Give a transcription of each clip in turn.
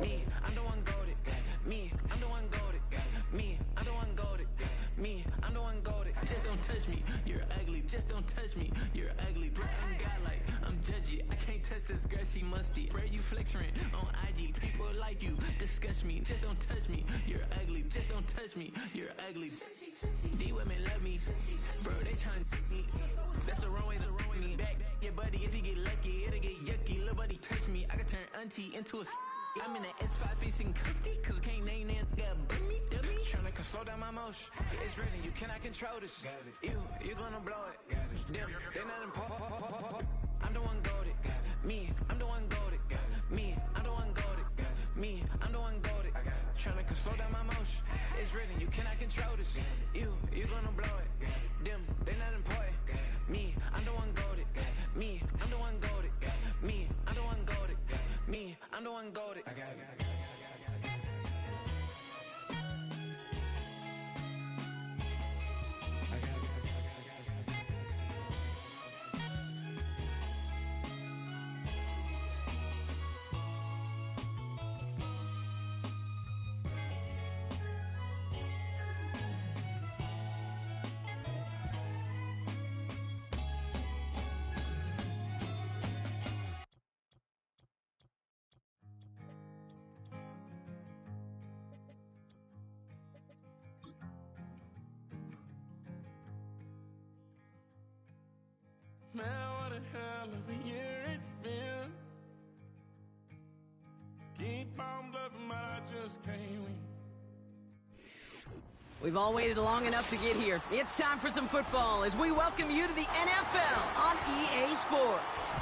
Me, I'm the one goated. Me, I'm the one goated. Me, I'm the one goated. Me, I'm the one goated. Just don't touch me, you're ugly. Just don't touch me, you're ugly. Bro, I'm godlike, I'm judgy. I can't touch this girl, she musty. Bro, you flexing on IG. People like you disgust me. Just don't touch me, you're ugly. Just don't touch me, you're ugly. These women love me, bro. They tryna me. That's the wrong way, the wrong way. Back your buddy, if he get lucky, it'll get yucky. Little buddy touch me, I can turn auntie into a. I'm in the S5 facing comfy, cause I can't name that dummy. Tryna slow down my motion. It's written, you cannot control this. You gonna blow it. Them, they not important. I'm the one goated. Me, I'm the one goated. Me, I'm the one goated. Me, I'm the one goated. Tryna slow down my motion. It's written, you cannot control this. You gonna blow it. Them, they not important. Me, I'm the one goated. Me, I'm the one goated. Me, I'm the one goated. Me, I'm the one goated. Man, what a hell of a year it's been. Keep on bluffing, but I just can't win. We've all waited long enough to get here. It's time for some football as we welcome you to the NFL on EA Sports.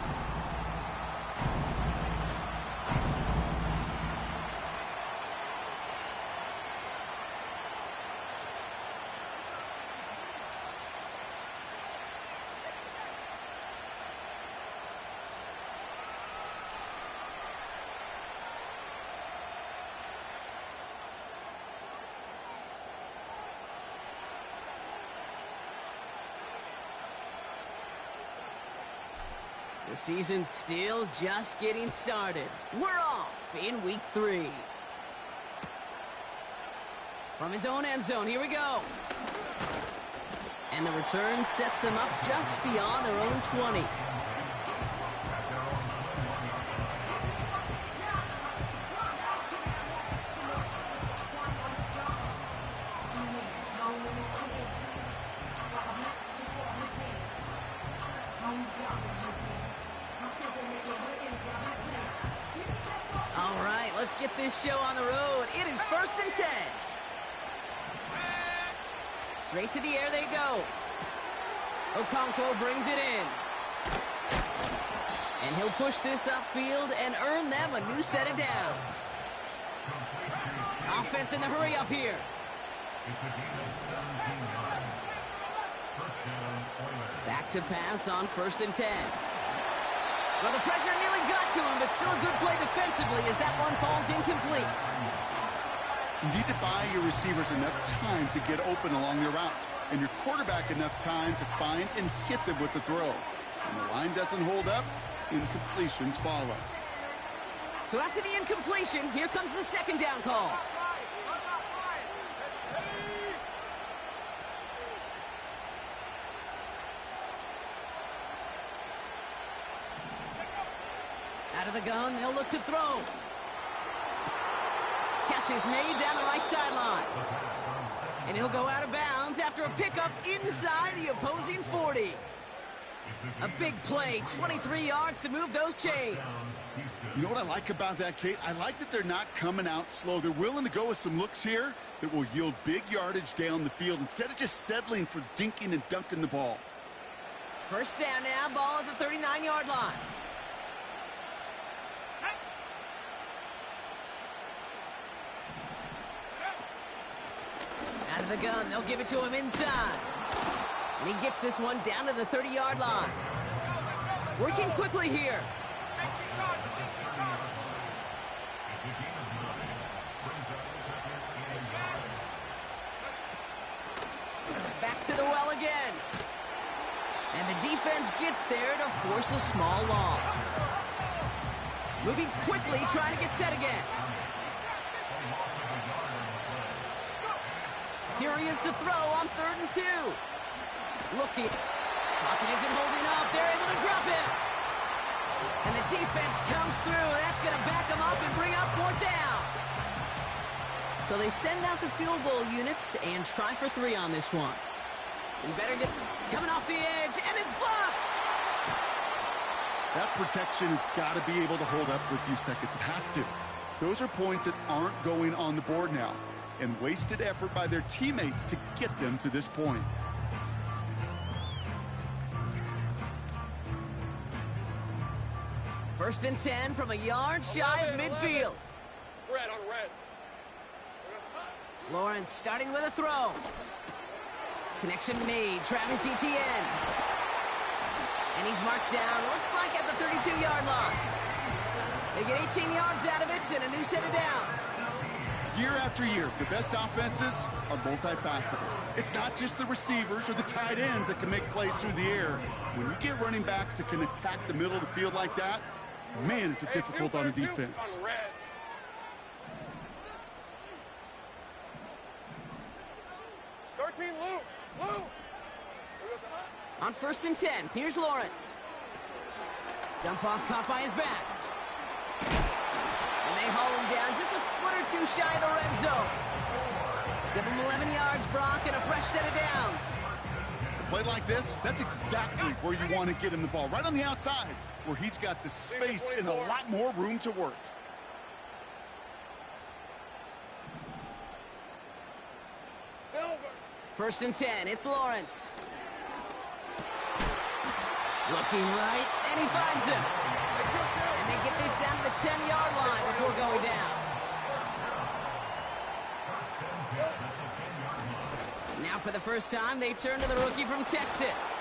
The season's still just getting started. We're off in week 3. From his own end zone, here we go. And the return sets them up just beyond their own 20. Let's get this show on the road. It is 1st and 10. Straight to the air they go. Okonkwo brings it in. And he'll push this upfield and earn them a new set of downs. Offense in the hurry up here. Back to pass on 1st and 10. Well, the pressure nearly got to him, but still a good play defensively as that one falls incomplete. You need to buy your receivers enough time to get open along their route, and your quarterback enough time to find and hit them with the throw. When the line doesn't hold up, incompletions follow. So after the incompletion, here comes the 2nd down call. Out of the gun, they'll look to throw. Catch is made down the right sideline. And he'll go out of bounds after a pickup inside the opposing 40. A big play, 23 yards to move those chains. You know what I like about that, Kate? I like that they're not coming out slow. They're willing to go with some looks here that will yield big yardage down the field instead of just settling for dinking and dunking the ball. 1st down now, ball at the 39-yard line. Out of the gun, they'll give it to him inside. And he gets this one down to the 30-yard line. Working quickly here. Back to the well again. And the defense gets there to force a small loss. Moving quickly, trying to get set again. Here he is to throw on 3rd and 2. Looking. Pocket isn't holding up. They're able to drop him. And the defense comes through. That's going to back them up and bring up 4th down. So they send out the field goal units and try for 3 on this one. You better get coming off the edge, and it's blocked. That protection has got to be able to hold up for a few seconds. It has to. Those are points that aren't going on the board now, and wasted effort by their teammates to get them to this point. First and 10 from a yard shy of midfield. Red on red. Lawrence starting with a throw. Connection made. Travis Etienne. And he's marked down, looks like at the 32-yard line. They get 18 yards out of it and a new set of downs. Year after year, the best offenses are multifaceted. It's not just the receivers or the tight ends that can make plays through the air. When you get running backs that can attack the middle of the field like that, man, is it difficult on the defense. 13, Lou. On 1st and 10, here's Lawrence. Dump off caught by his back. And they haul him down just a foot or 2 shy of the red zone. Give him 11 yards, Brock, and a fresh set of downs. A play like this, that's exactly where you want to get him the ball, right on the outside, where he's got the space and a lot more room to work. First and 10, it's Lawrence. Looking right, and he finds him. And they get this down to the 10-yard line before going down. Now for the first time, they turn to the rookie from Texas.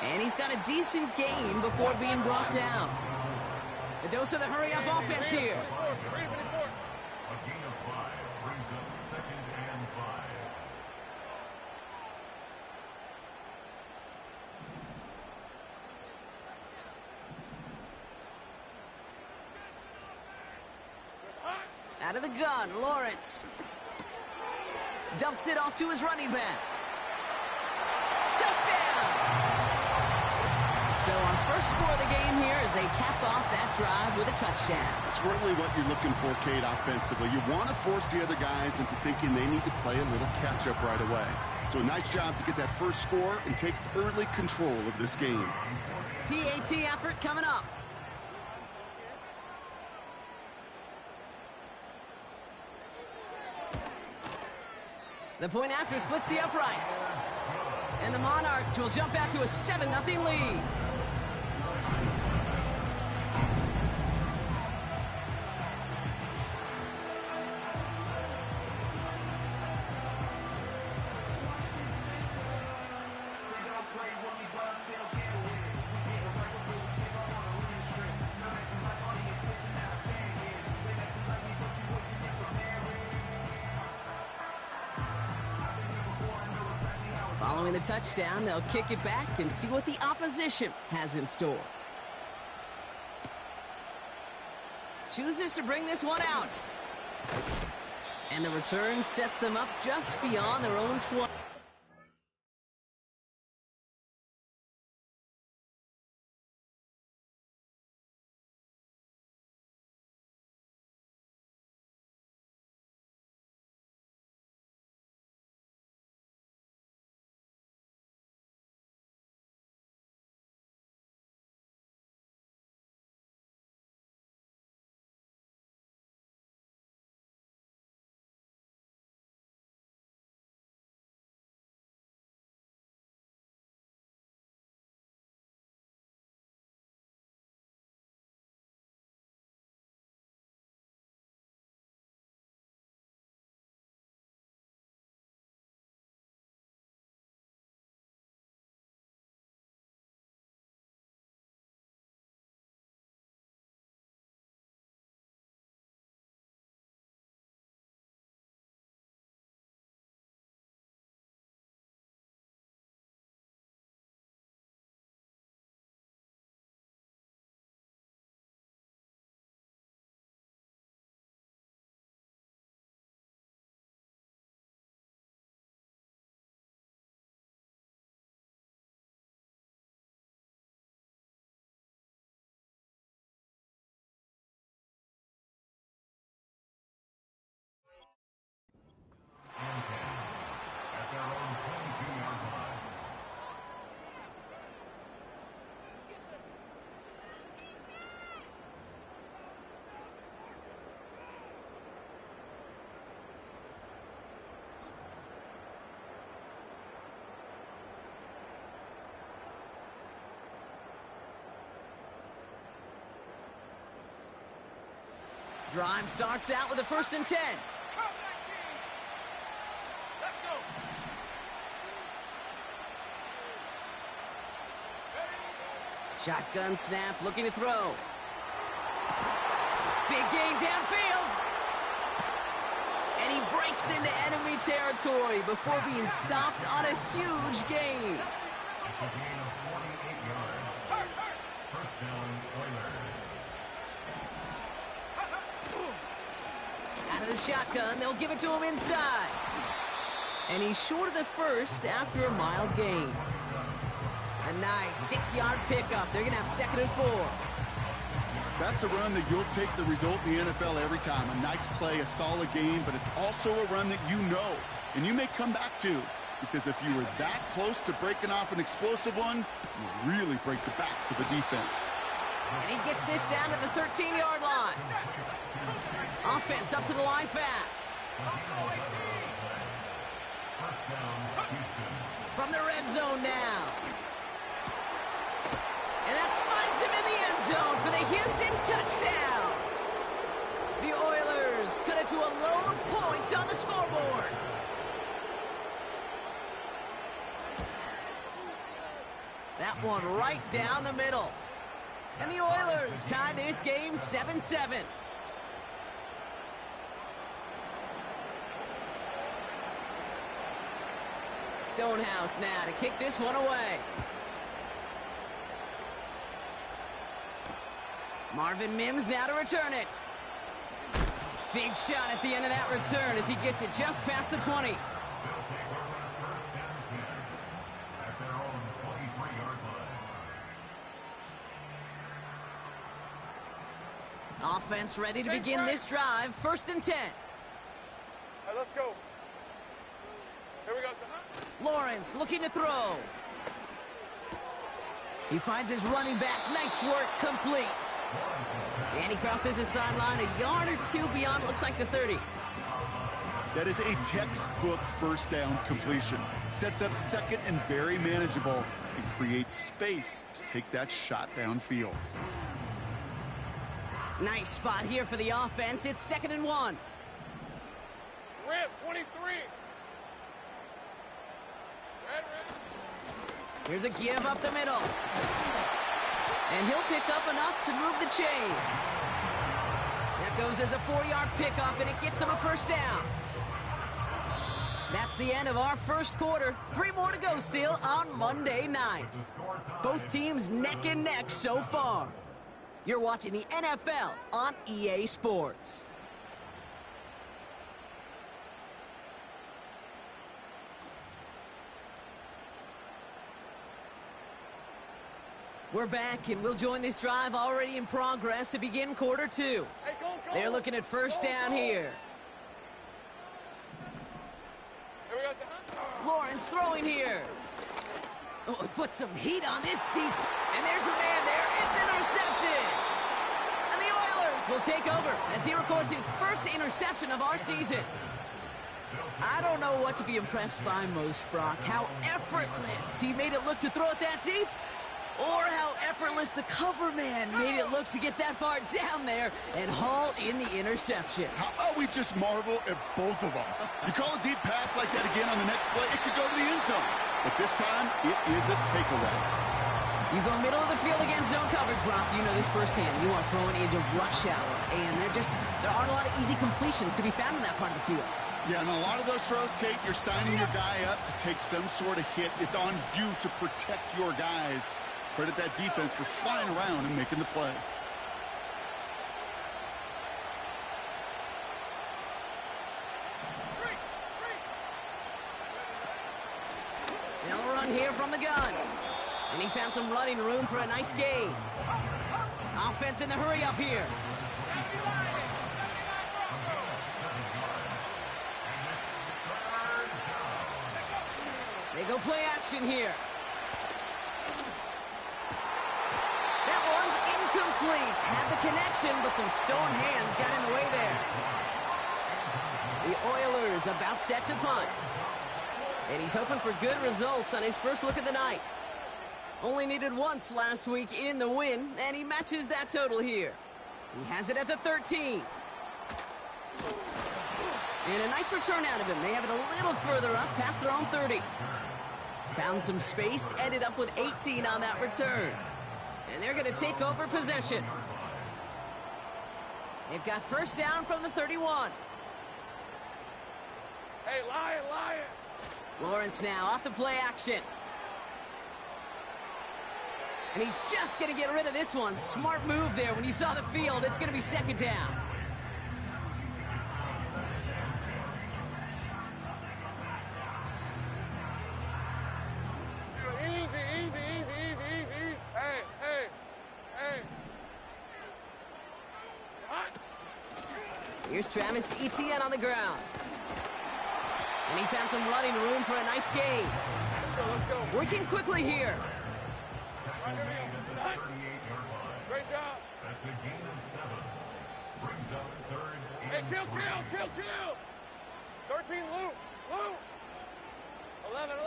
And he's got a decent gain before being brought down. A dose of the hurry-up offense here. Out of the gun, Lawrence. Dumps it off to his running back. Touchdown! So on first score of the game here as they cap off that drive with a touchdown. It's really what you're looking for, Kate, offensively. You want to force the other guys into thinking they need to play a little catch-up right away. So a nice job to get that first score and take early control of this game. PAT effort coming up. The point after splits the uprights. And the Monarchs will jump out to a 7-0 lead. Following the touchdown, they'll kick it back and see what the opposition has in store. Chooses to bring this one out. And the return sets them up just beyond their own 20. Drive starts out with a 1st and 10. Shotgun snap, looking to throw. Big gain downfield. And he breaks into enemy territory before being stopped on a huge gain. Out of the shotgun, they'll give it to him inside. And he's short of the first after a mild gain. A nice 6-yard pickup. They're going to have 2nd and 4. That's a run that you'll take the result in the NFL every time. A nice play, a solid game, but it's also a run that you know and you may come back to, because if you were that close to breaking off an explosive one, you really break the backs of the defense. And he gets this down to the 13-yard line. Offense up to the line fast. From the red zone now. And that finds him in the end zone for the Houston touchdown. The Oilers cut it to a lone point on the scoreboard. That one right down the middle. And the Oilers tie this game 7-7. Stonehouse now to kick this one away. Marvin Mims now to return it. Big shot at the end of that return as he gets it just past the 20. Offense ready to begin this drive. 1st and 10. All right, let's go. Here we go, son. Lawrence looking to throw. He finds his running back. Nice work, complete. And he crosses the sideline a yard or two beyond, it looks like the 30. That is a textbook 1st down completion. Sets up 2nd and very manageable and creates space to take that shot downfield. Nice spot here for the offense. It's 2nd and 1. Rip, 23. Red. Here's a give up the middle. And he'll pick up enough to move the chains. That goes as a 4-yard pickup, and it gets him a 1st down. That's the end of our 1st quarter. 3 more to go still on Monday night. Both teams neck and neck so far. You're watching the NFL on EA Sports. We're back, and we'll join this drive already in progress to begin quarter 2. Hey, go. They're looking at 1st down here. Here we go, son. Lawrence throwing here. Oh, he put some heat on this deep. And there's a man there. It's intercepted. And the Oilers will take over as he records his 1st interception of our season. I don't know what to be impressed by most, Brock. How effortless he made it look to throw it that deep, or how effortless the cover man made it look to get that far down there and haul in the interception. How about we just marvel at both of them? You call a deep pass like that again on the next play, it could go to the end zone. But this time, it is a takeaway. You go middle of the field against zone coverage, Brock. You know this firsthand. You are throwing into rush hour, and there aren't a lot of easy completions to be found in that part of the field. Yeah, and a lot of those throws, Kate, you're signing your guy up to take some sort of hit. It's on you to protect your guys. Credit that defense for flying around and making the play. They'll run here from the gun. And he found some running room for a nice gain. Offense in the hurry up here. They go play action here. That one's incomplete. Had the connection, but some stone hands got in the way there. The Oilers about set to punt. And he's hoping for good results on his 1st look of the night. Only needed once last week in the win, and he matches that total here. He has it at the 13. And a nice return out of him. They have it a little further up, past their own 30. Found some space, ended up with 18 on that return. And they're going to take over possession. They've got first down from the 31. Hey, Lion! Lawrence now off the play action. And he's just going to get rid of this one. Smart move there. When you saw the field, it's going to be second down. Easy. Hey. Here's Travis Etienne on the ground. And he found some running room for a nice gain. Let's go. Working quickly here. Great job. That's a gain of 7. Brings up third. Hey, kill. 13, Lou. 11.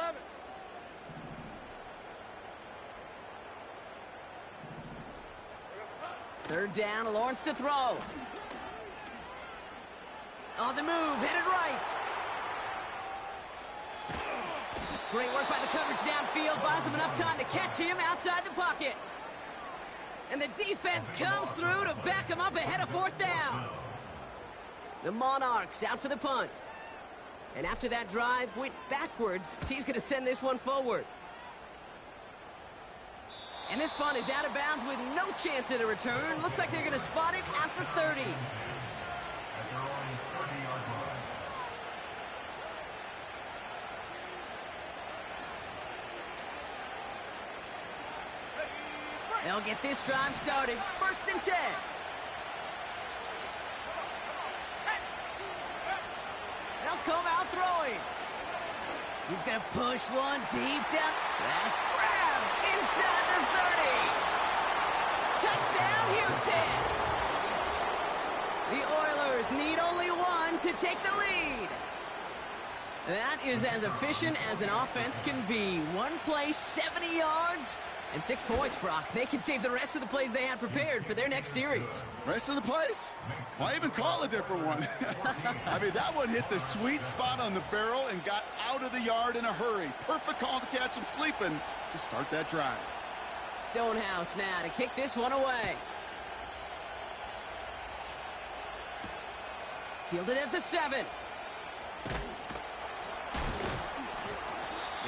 Third down, Lawrence to throw. On the move, headed right. Great work by the coverage downfield, buys him enough time to catch him outside the pocket. And the defense comes through to back him up ahead of fourth down. The Monarchs out for the punt. And after that drive went backwards, he's going to send this one forward. And this punt is out of bounds with no chance at a return. Looks like they're going to spot it at the 30. They'll get this drive started. First and 10. They'll come out throwing. He's going to push one deep down. That's grabbed inside the 30. Touchdown, Houston. The Oilers need only one to take the lead. That is as efficient as an offense can be. One play, 70 yards. And 6 points, Brock. They can save the rest of the plays they had prepared for their next series. Rest of the plays? Why even call a different one? I mean, that one hit the sweet spot on the barrel and got out of the yard in a hurry. Perfect call to catch him sleeping to start that drive. Stonehouse now to kick this one away. Fielded at the 7.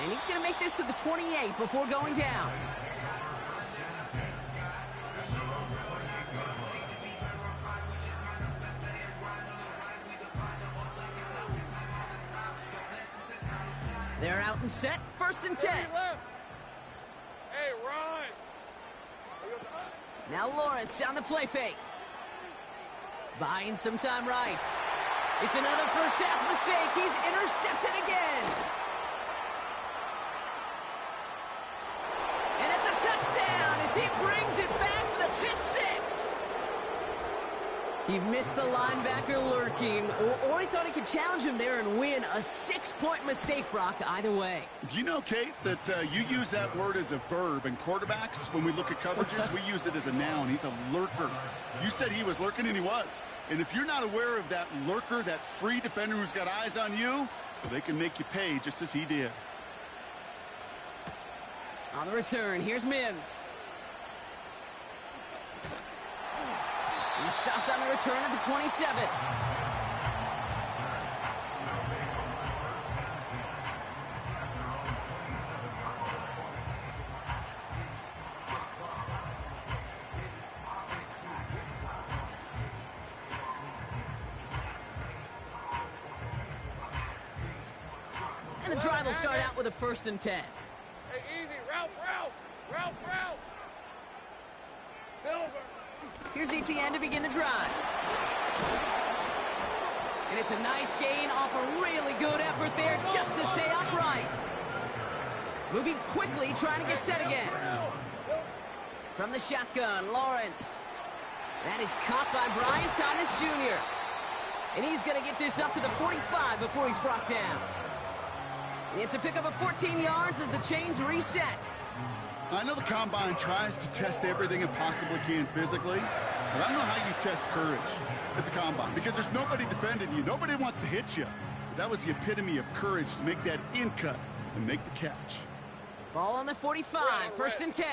And he's going to make this to the 28 before going down. They're out and set. First and 10. Hey, Ron. Now Lawrence on the play fake. Buying some time right. It's another first half mistake. He's intercepted again. And it's a touchdown as he brings it back for the pick 6. He missed the linebacker lurking, or he thought he could challenge him there and win. A 6-point mistake, Brock, either way. Do you know, Kate, that you use that word as a verb in quarterbacks? When we look at coverages, we use it as a noun. He's a lurker. You said he was lurking, and he was. And if you're not aware of that lurker, that free defender who's got eyes on you, well, they can make you pay just as he did. On the return, here's Mims. He stopped on the return at the 27. And the drive will start out with a first and 10. Hey, easy. Ralph. Silver. Here's Etienne to begin the drive. And it's a nice gain off a really good effort there just to stay upright. Moving quickly, trying to get set again. From the shotgun, Lawrence. That is caught by Brian Thomas Jr. And he's going to get this up to the 45 before he's brought down. It's a pickup of 14 yards as the chains reset. I know the Combine tries to test everything it possibly can physically, but I don't know how you test courage at the Combine because there's nobody defending you. Nobody wants to hit you. But that was the epitome of courage to make that in cut and make the catch. Ball on the 45, first and 10.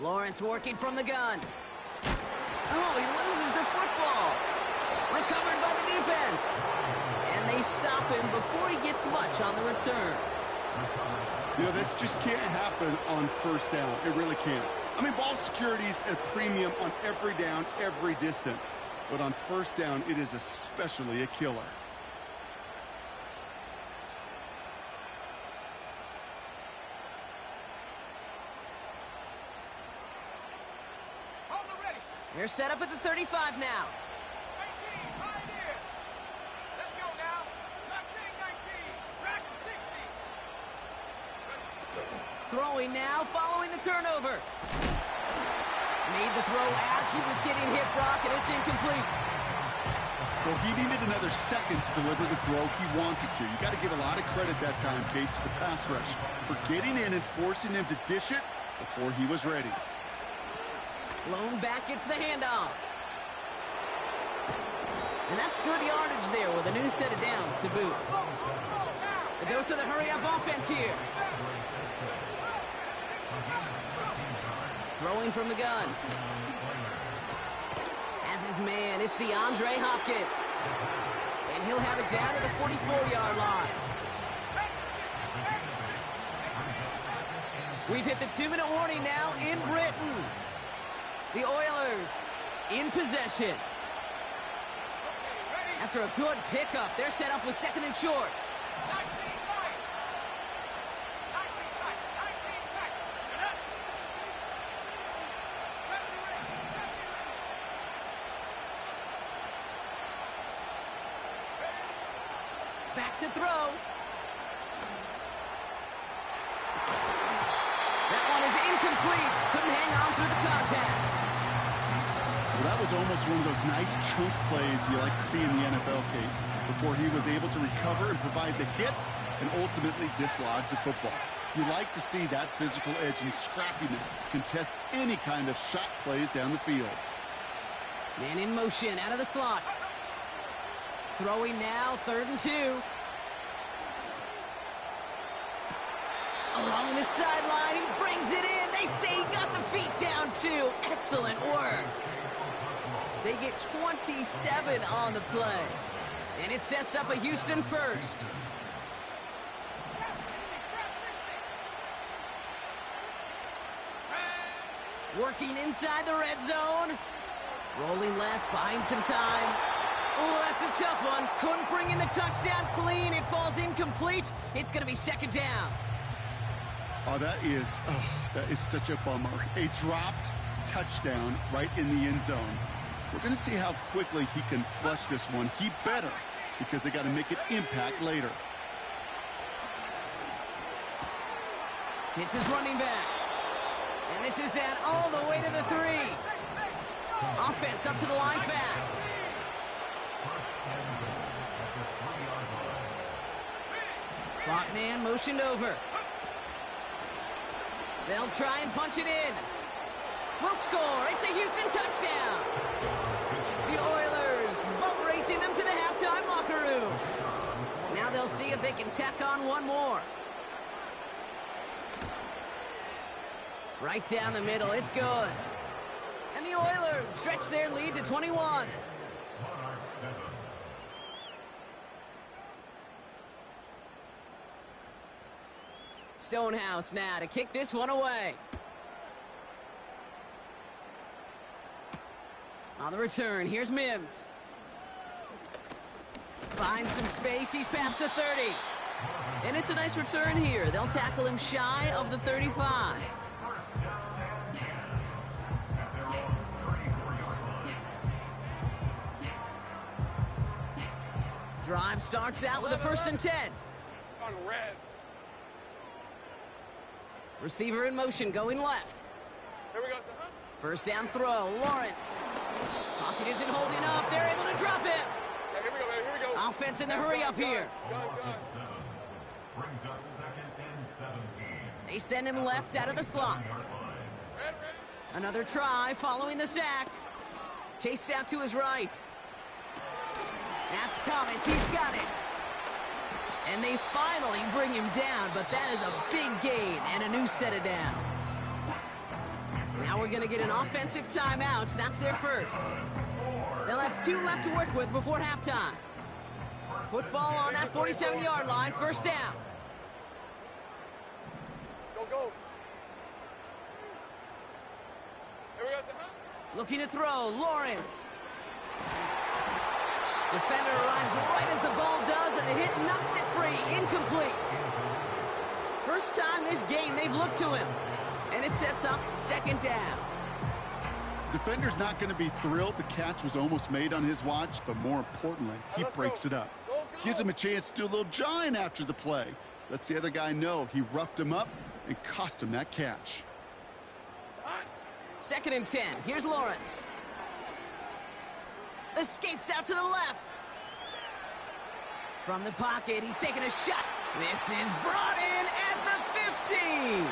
Lawrence working from the gun. Oh, he loses the football. Recovered by the defense. And they stop him before he gets much on the return. You know, this just can't happen on first down. It really can't. I mean, ball security's at a premium on every down, every distance. But on first down, it is especially a killer. They're set up at the 35 now. Throwing now, following the turnover. Made the throw as he was getting hit, Brock, and it's incomplete. Well, he needed another second to deliver the throw he wanted to. You got to give a lot of credit that time, Kate, to the pass rush for getting in and forcing him to dish it before he was ready. Lone back gets the handoff. And that's good yardage there with a new set of downs to boot. A dose of the hurry-up offense here. Throwing from the gun. As his man, it's DeAndre Hopkins. And he'll have it down to the 44-yard line. We've hit the 2-minute warning now in Britain. The Oilers in possession. After a good pickup, they're set up with second and short. Back to throw. That one is incomplete. Couldn't hang on through the contact. Well, that was almost one of those nice chunk plays you like to see in the NFL, Kate, before he was able to recover and provide the hit and ultimately dislodge the football. You like to see that physical edge and scrappiness to contest any kind of shot plays down the field. Man in motion out of the slot. Throwing now, 3rd and 2. Along the sideline, he brings it in. They say he got the feet down too. Excellent work. They get 27 on the play. And it sets up a Houston first. Working inside the red zone. Rolling left, buying some time. Oh, that's a tough one. Couldn't bring in the touchdown clean. It falls incomplete. It's going to be 2nd down. Oh, that is such a bummer. A dropped touchdown right in the end zone. We're going to see how quickly he can flush this one. He better, because they got to make it impact later. Hits his running back. And this is down all the way to the 3. Offense up to the line fast. Slot man motioned over. They'll try and punch it in. We'll score. It's a Houston touchdown. The Oilers boat racing them to the halftime locker room. Now they'll see if they can tack on one more. Right down the middle. It's good. And the Oilers stretch their lead to 21. Stonehouse now to kick this one away. On the return, here's Mims. Finds some space, he's past the 30. And it's a nice return here. They'll tackle him shy of the 35. Drive starts out with a 1st and 10. On red. Receiver in motion, going left. Here we go, First down throw, Lawrence. Pocket isn't holding up. They're able to drop him. Yeah, here we go, man. Here we go. Offense in the hurry up here. Go. Brings up 2nd and 17. They send him left out of the slot. Another try following the sack. Chased out to his right. That's Thomas. He's got it. And they finally bring him down, but that is a big gain and a new set of downs. Now we're going to get an offensive timeout. That's their first. They'll have 2 left to work with before halftime. Football on that 47-yard line, first down. Go. Here we go. Looking to throw, Lawrence. Defender arrives right as the ball does, and the hit knocks it free, incomplete. First time this game they've looked to him, and it sets up second down. Defender's not going to be thrilled the catch was almost made on his watch, but more importantly, he breaks it up. Gives him a chance to do a little jawing after the play. Lets the other guy know he roughed him up and cost him that catch. 2nd and 10. Here's Lawrence. Escapes out to the left. From the pocket, he's taking a shot. This is brought in at the 15.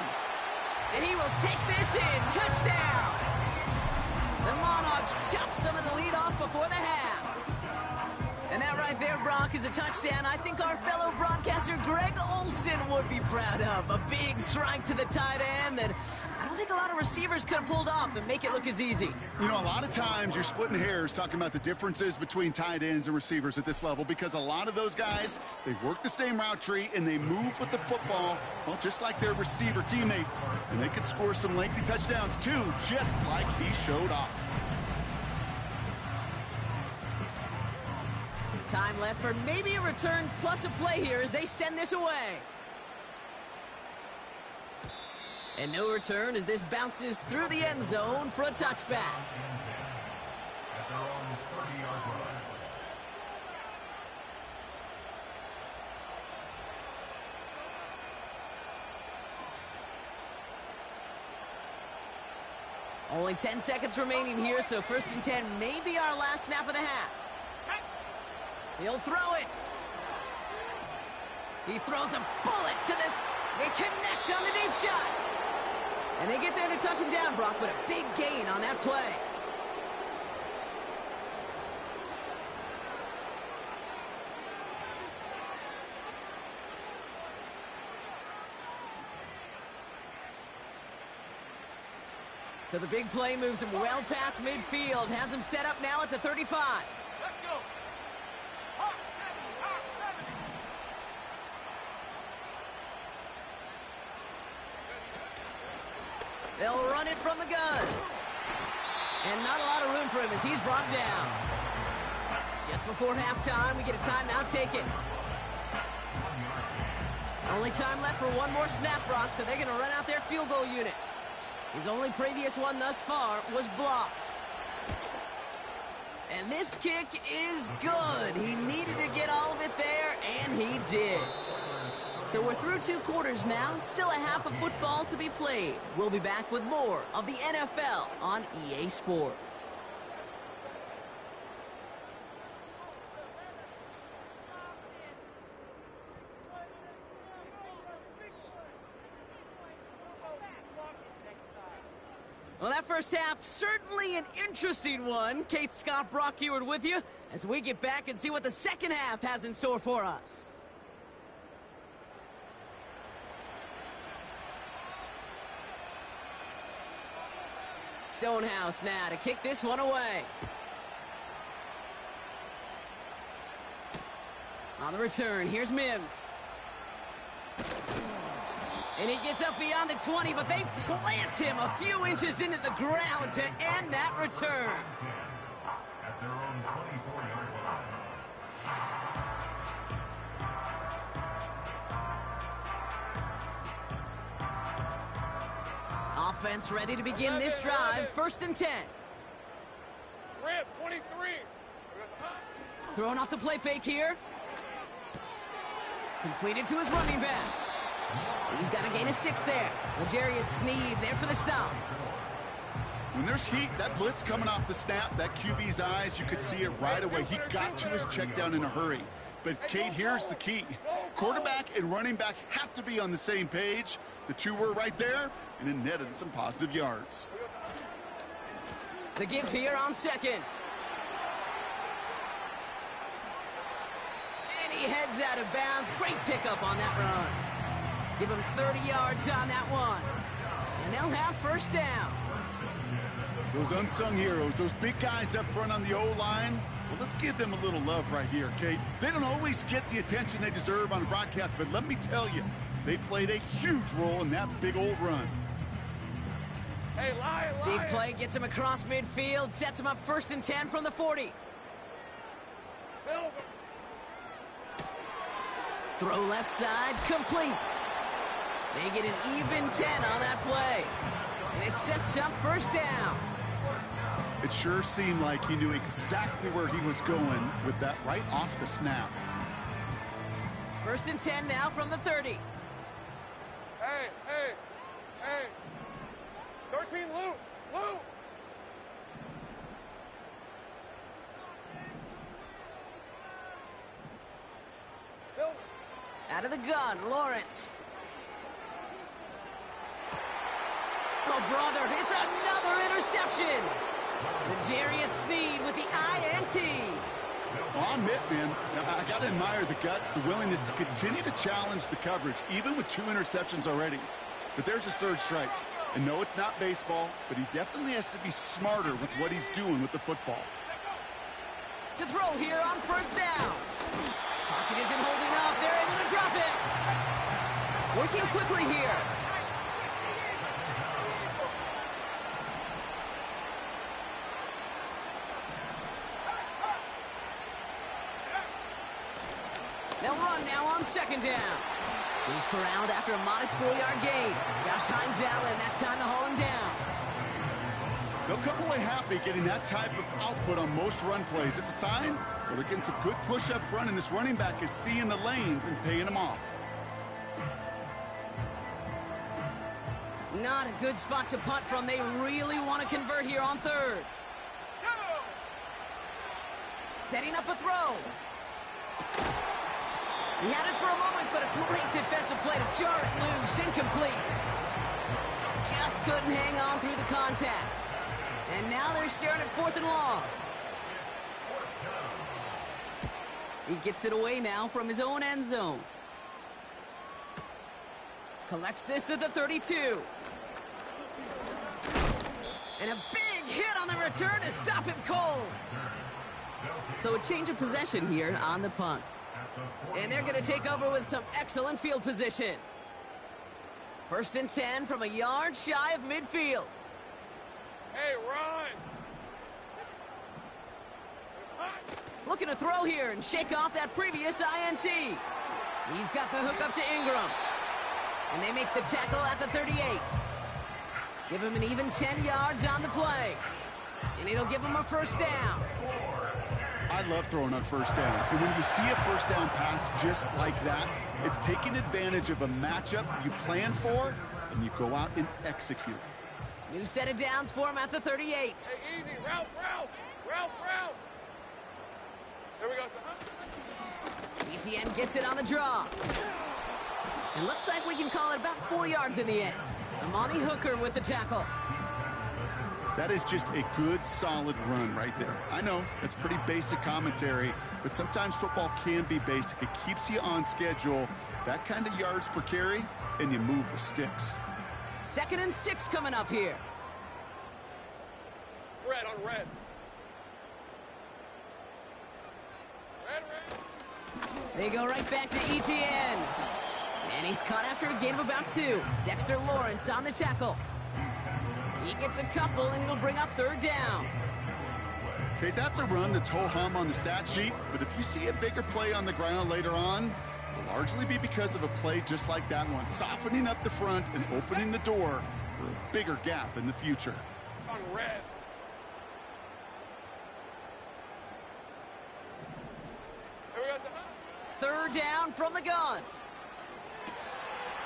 And he will take this in. Touchdown. The Monarchs chop some of the lead off before the half. And that right there, Brock, is a touchdown I think our fellow broadcaster Greg Olson would be proud of. A big strike to the tight end that I don't think a lot of receivers could have pulled off and make it look as easy. You know, a lot of times you're splitting hairs talking about the differences between tight ends and receivers at this level, because a lot of those guys, they work the same route tree and they move with the football, well, just like their receiver teammates. And they could score some lengthy touchdowns too, just like he showed off. Time left for maybe a return plus a play here as they send this away. And no return as this bounces through the end zone for a touchback. At their own 30-yard line. Only 10 seconds remaining here, so 1st and 10 may be our last snap of the half. He'll throw it. He throws a bullet to this. They connect on the deep shot. And they get there to touch him down, Brock, but a big gain on that play. So the big play moves him well past midfield, has him set up now at the 35. Let's go. Hawk 7. They'll run it from the gun. And not a lot of room for him as he's brought down. Just before halftime, we get a timeout taken. Only time left for one more snap, Brock, so they're going to run out their field goal unit. His only previous one thus far was blocked. And this kick is good. He needed to get all of it there, and he did. So we're through 2 quarters now, still a half of football to be played. We'll be back with more of the NFL on EA Sports. Well, that first half, certainly an interesting one. Kate Scott, Brock Eward with you as we get back and see what the second half has in store for us. Stonehouse now to kick this one away. On the return, here's Mims. And he gets up beyond the 20, but they plant him a few inches into the ground to end that return. At their own 24-yard line. Offense ready to begin this drive. 1st and 10. Rip, 23. Throwing off the play fake here. Completed to his running back. He's got a gain of 6 there. L'Jarius Sneed there for the stop. When there's heat, that blitz coming off the snap, that QB's eyes, you could see it right away. He got to his check down in a hurry. But, Kate, here's the key. Quarterback and running back have to be on the same page. The two were right there, and it netted some positive yards. The give here on second. And he heads out of bounds. Great pickup on that run. Give him 30 yards on that one. And they'll have first down. Those unsung heroes, those big guys up front on the O-line, well, let's give them a little love right here, Kate. They don't always get the attention they deserve on the broadcast, but let me tell you, they played a huge role in that big old run. Hey, Lion, Lion. Big play gets him across midfield, sets him up 1st and 10 from the 40. Silver. Throw left side, complete. They get an even 10 on that play. And it sets up first down. It sure seemed like he knew exactly where he was going with that right off the snap. 1st and 10 now from the 30. Hey, hey, hey. 13, Lou. Lou. Silver. Out of the gun, Lawrence. Oh, brother, it's another interception. L'Jarius Sneed with the INT. Well, I'll admit, man, I got to admire the guts, the willingness to continue to challenge the coverage, even with 2 interceptions already. But there's his 3rd strike. And no, it's not baseball, but he definitely has to be smarter with what he's doing with the football. To throw here on first down. Pocket isn't holding up. They're able to drop it. Working quickly here. They'll run now on 2nd down. He's corralled after a modest 4-yard gain. Josh Hines Allen, that time to haul him down. They'll come away happy getting that type of output on most run plays. It's a sign that they're getting some good push up front, and this running back is seeing the lanes and paying them off. Not a good spot to punt from. They really want to convert here on 3rd. Setting up a throw. He had it for a moment, but a great defensive play to jar it loose. Incomplete. Just couldn't hang on through the contact. And now they're staring at 4th and long. He gets it away now from his own end zone. Collects this at the 32. And a big hit on the return to stop him cold. So a change of possession here on the punt. And they're going to take over with some excellent field position. 1st and 10 from a yard shy of midfield. Hey, run. Looking to throw here and shake off that previous INT. He's got the hook up to Ingram. And they make the tackle at the 38. Give him an even 10 yards on the play. And it'll give him a first down. I love throwing on first down. And when you see a first down pass just like that, it's taking advantage of a matchup you plan for, and you go out and execute. New set of downs for him at the 38. Hey, easy. Ralph, Ralph. Ralph, Ralph. Here we go, son. ETN gets it on the draw. It looks like we can call it about 4 yards in the end. Amani Hooker with the tackle. That is just a good, solid run right there. I know, it's pretty basic commentary, but sometimes football can be basic. It keeps you on schedule, that kind of yards per carry, and you move the sticks. 2nd and 6 coming up here. Red on red. Red. They go right back to ETN. And he's caught after a gain of about 2. Dexter Lawrence on the tackle. He gets a couple, and it'll bring up 3rd down. Okay, that's a run that's ho-hum on the stat sheet, but if you see a bigger play on the ground later on, it'll largely be because of a play just like that one, softening up the front and opening the door for a bigger gap in the future. On red. Here we go, son. 3rd down from the gun.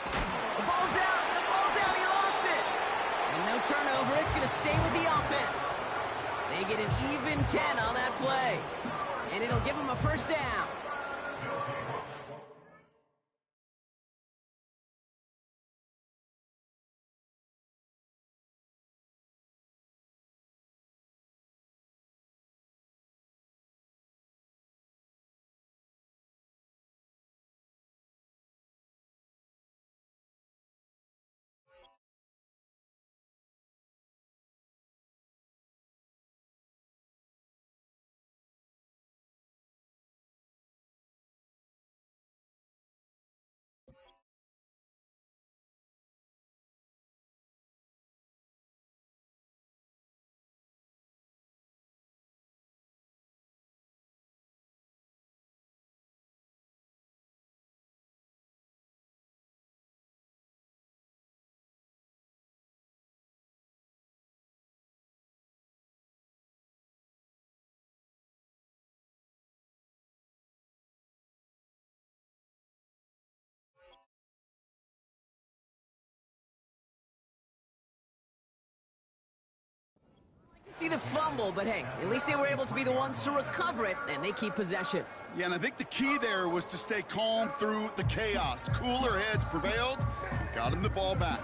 The ball's out. The ball's out. He lost it. And no turnover. It's going to stay with the offense. They get an even 10 on that play. And it'll give them a first down. See the fumble, but hey, at least they were able to be the ones to recover it, and they keep possession. Yeah, and I think the key there was to stay calm through the chaos. Cooler heads prevailed, got him the ball back.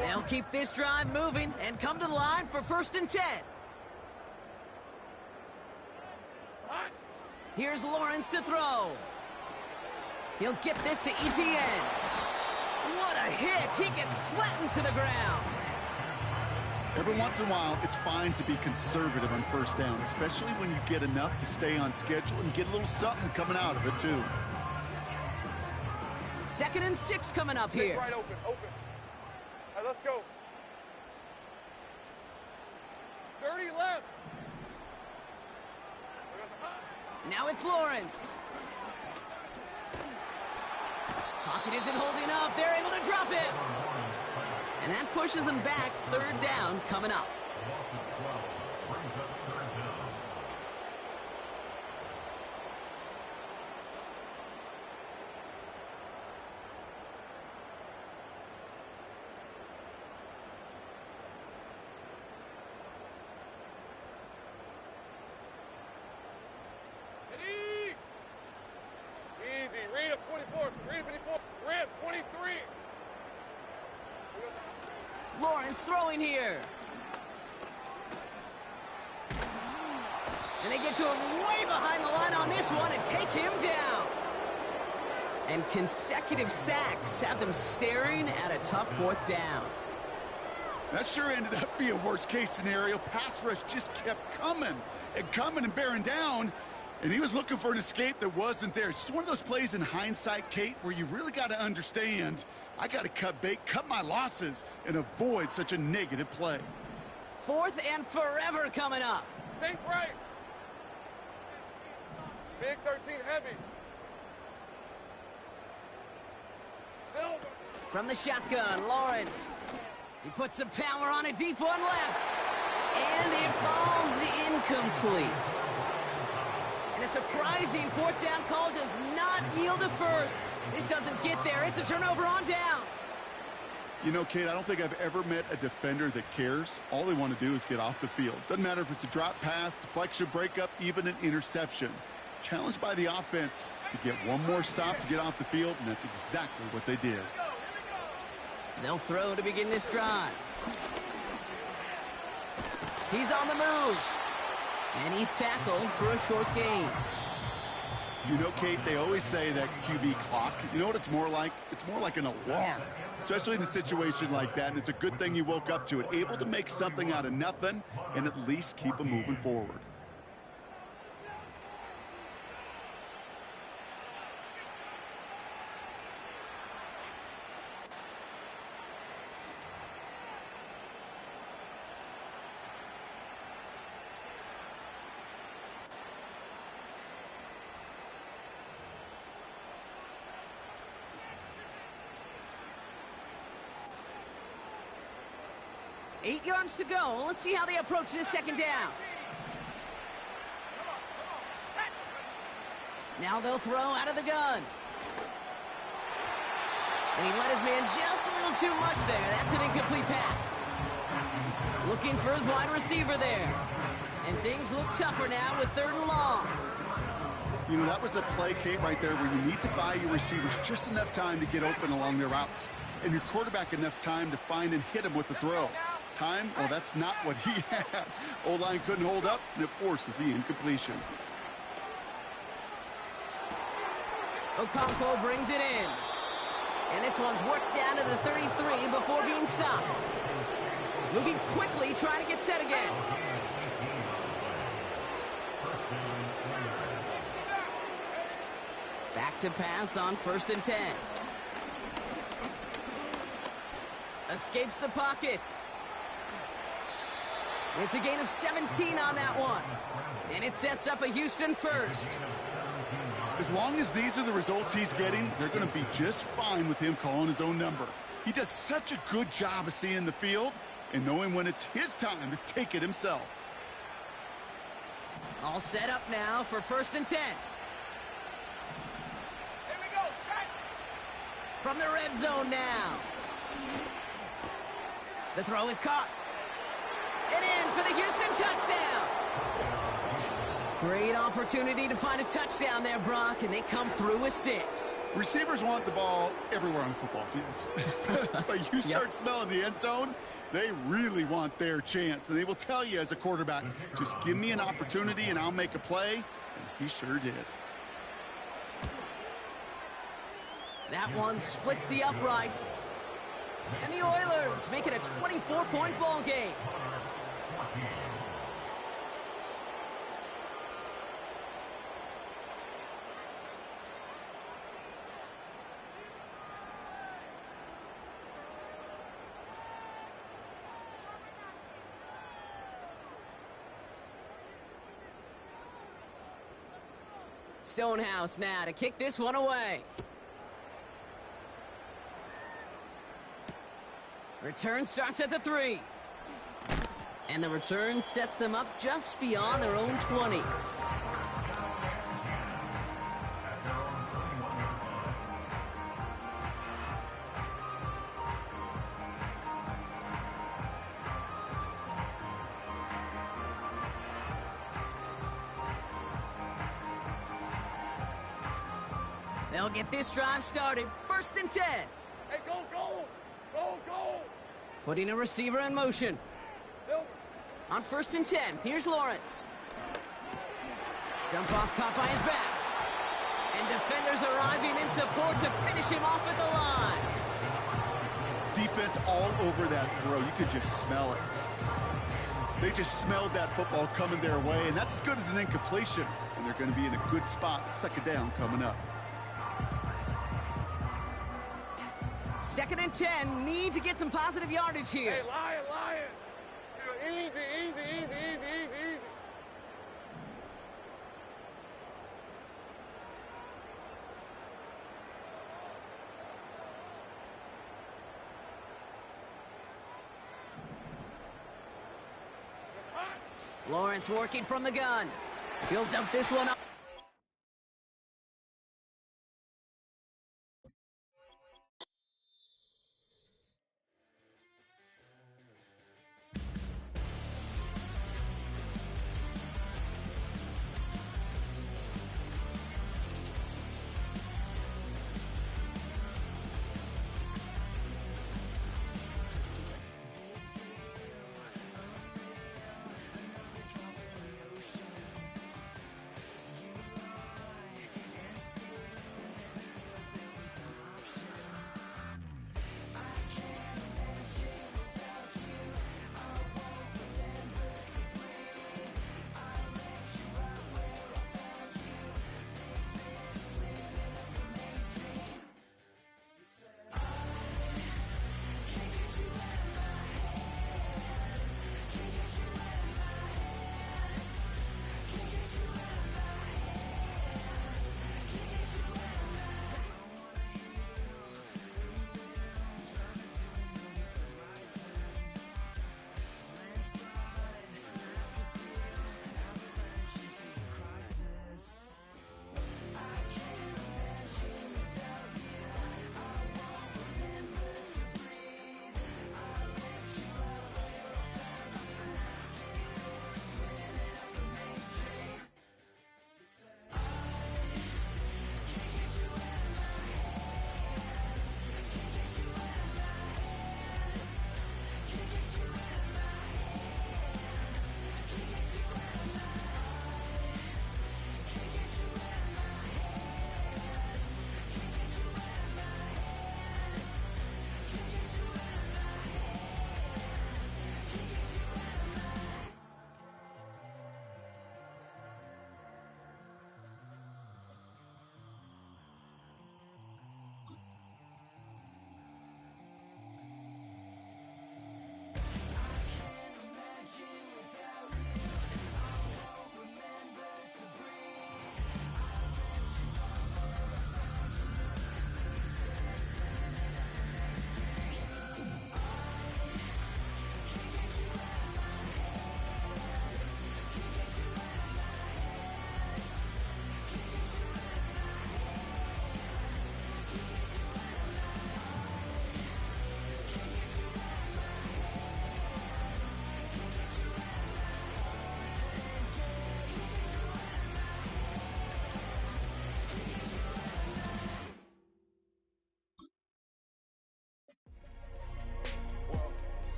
They'll keep this drive moving and come to the line for 1st and 10. Here's Lawrence to throw. He'll get this to Etienne. What a hit! He gets flattened to the ground. Every once in a while, it's fine to be conservative on 1st down, especially when you get enough to stay on schedule and get a little something coming out of it, too. 2nd and 6 coming up here. Right, open. All right, let's go. 30 left. Now it's Lawrence. Pocket isn't holding up. They're able to drop it. And that pushes them back. 3rd down coming up. Loss of 12 brings up 3rd down. Easy. Read up 24. Read up 24. Rip 23. Lawrence throwing here. And they get to him way behind the line on this one and take him down. And consecutive sacks have them staring at a tough 4th down. That sure ended up being a worst-case scenario. Pass rush just kept coming and bearing down. And he was looking for an escape that wasn't there. It's just one of those plays in hindsight, Kate, where you really got to understand, I got to cut bait, cut my losses, and avoid such a negative play. 4th and forever coming up. Sink right. Big 13 heavy. Silver. From the shotgun, Lawrence. He puts some power on a deep one left. And it falls incomplete. And a surprising 4th down call does not yield a 1st. This doesn't get there. It's a turnover on downs. You know, Kate, I don't think I've ever met a defender that cares. All they want to do is get off the field. Doesn't matter if it's a drop pass, deflection, breakup, even an interception. Challenged by the offense to get one more stop to get off the field, and that's exactly what they did. They'll throw to begin this drive. He's on the move. And he's tackled for a short gain. You know, Kate, they always say that QB clock. You know what it's more like? It's more like an alarm, especially in a situation like that. And it's a good thing you woke up to it, able to make something out of nothing and at least keep them moving forward. Eight yards to go. Let's see how they approach this 2nd down. Now they'll throw out of the gun. And he let his man just a little too much there. That's an incomplete pass. Looking for his wide receiver there. And things look tougher now with 3rd and long. You know, that was a play, Kate, right there where you need to buy your receivers just enough time to get open along their routes. And your quarterback enough time to find and hit him with the throw. Time? Well, that's not what he had. O-line couldn't hold up, and it forces the incompletion. Okonkwo brings it in. And this one's worked down to the 33 before being stopped. Moving quickly, trying to get set again. Back to pass on 1st and 10. Escapes the pocket. It's a gain of 17 on that one. And it sets up a Houston 1st. As long as these are the results he's getting, they're going to be just fine with him calling his own number. He does such a good job of seeing the field and knowing when it's his time to take it himself. All set up now for 1st and 10. From the red zone now. The throw is caught. And in for the Houston touchdown. Great opportunity to find a touchdown there, Brock, and they come through with 6. Receivers want the ball everywhere on the football field. But you start smelling the end zone, they really want their chance. And they will tell you as a quarterback, just give me an opportunity and I'll make a play. And he sure did. That one splits the uprights. And the Oilers make it a 24-point ball game. Stonehouse now to kick this one away. Return starts at the 3. And the return sets them up just beyond their own 20. They'll get this drive started. 1st and 10. Hey, go, go! Go, go! Putting a receiver in motion. Silver. On 1st and 10, here's Lawrence. Jump off caught by his back. And defenders arriving in support to finish him off at the line. Defense all over that throw. You could just smell it. They just smelled that football coming their way, and that's as good as an incompletion. And they're going to be in a good spot. 2nd down coming up. 2nd and 10, need to get some positive yardage here. Hey, Lion! You know, easy. Lawrence working from the gun. He'll dump this one up.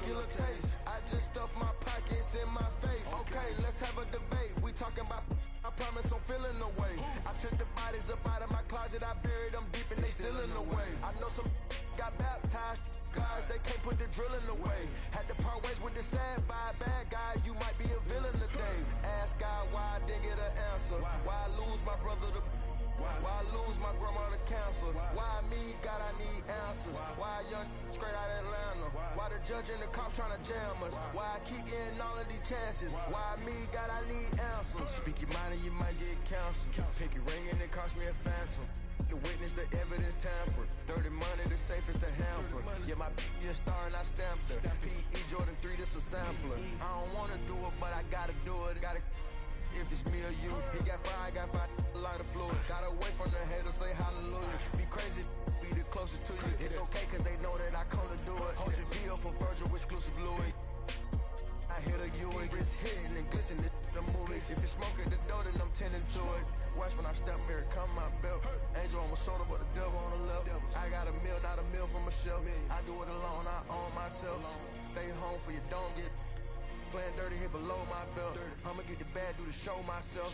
particular taste. I just stuff my pockets in my face. Okay, let's have a debate. We talking about, I promise I'm feeling the way. I took the bodies up out of my closet. I buried them deep and they still in the way. I know some got baptized. Guys, they can't put the drilling away. Had to part ways with the sad vibe. Bad guy, you might be a villain today. Ask God why I didn't get an answer. Why I lose my brother to... Why I lose my grandma to cancer? Why me? God, I need answers. Why a young straight out of Atlanta? Why the judge and the cops trying to jam us? Why I keep getting all of these chances? Why me? God, I need answers. Speak your mind and you might get canceled. Pick your ring and it cost me a phantom. The witness, the evidence tampered. Dirty money, the safest to hamper. Yeah, my just star and I stamped her. P.E. Jordan 3, this a sampler. I don't wanna do it, but I gotta do it. Gotta if it's me or you. He got five, lighter fluid. Got away from the haters, say hallelujah. Be crazy, be the closest to you. It's okay, cause they know that I come to do it. Hold your deal for Virgil, exclusive Louis. I hit a U, it's hitting and glisten the movies. If you smoke at the door, then I'm tending to it. Watch when I step here, come my belt. Angel on my shoulder, but the devil on the left. I got a meal, not a meal from a shelf. I do it alone, I own myself. Stay home for you, don't get playing dirty here below my belt. I'ma get the bad, do the show myself.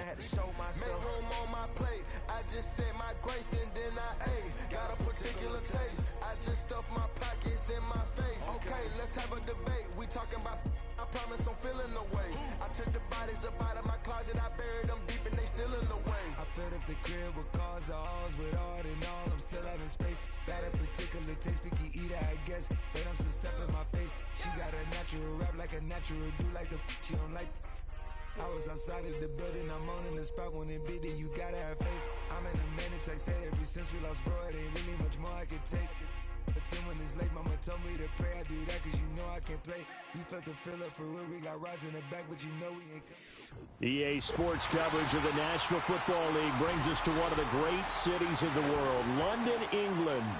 I had to show myself. Make room on my plate. I just said my grace and then I ate. Got a particular taste. I just stuffed my pockets in my face. Okay, let's have a debate. We talking about, I promise I'm feeling the way. I took the bodies up out of my closet. I buried them deep and they still in the way. I filled up the crib with cars, halls with art and all. I'm still having space. Got a particular taste, picky eater, I guess. But I'm some stuff in my face. She got a natural rap like a natural do like the she don't like. I was outside of the building, I'm on in the spot when it big, then you gotta have faith. I'm in a minute, I said ever since we lost bro, it ain't really much more I can take. But 10 when it's late, mama told me to pray. I do that cause you know I can play. You felt the fill up for real, we got rise in the back, but you know we ain't EA Sports coverage of the National Football League brings us to one of the great cities of the world, London, England.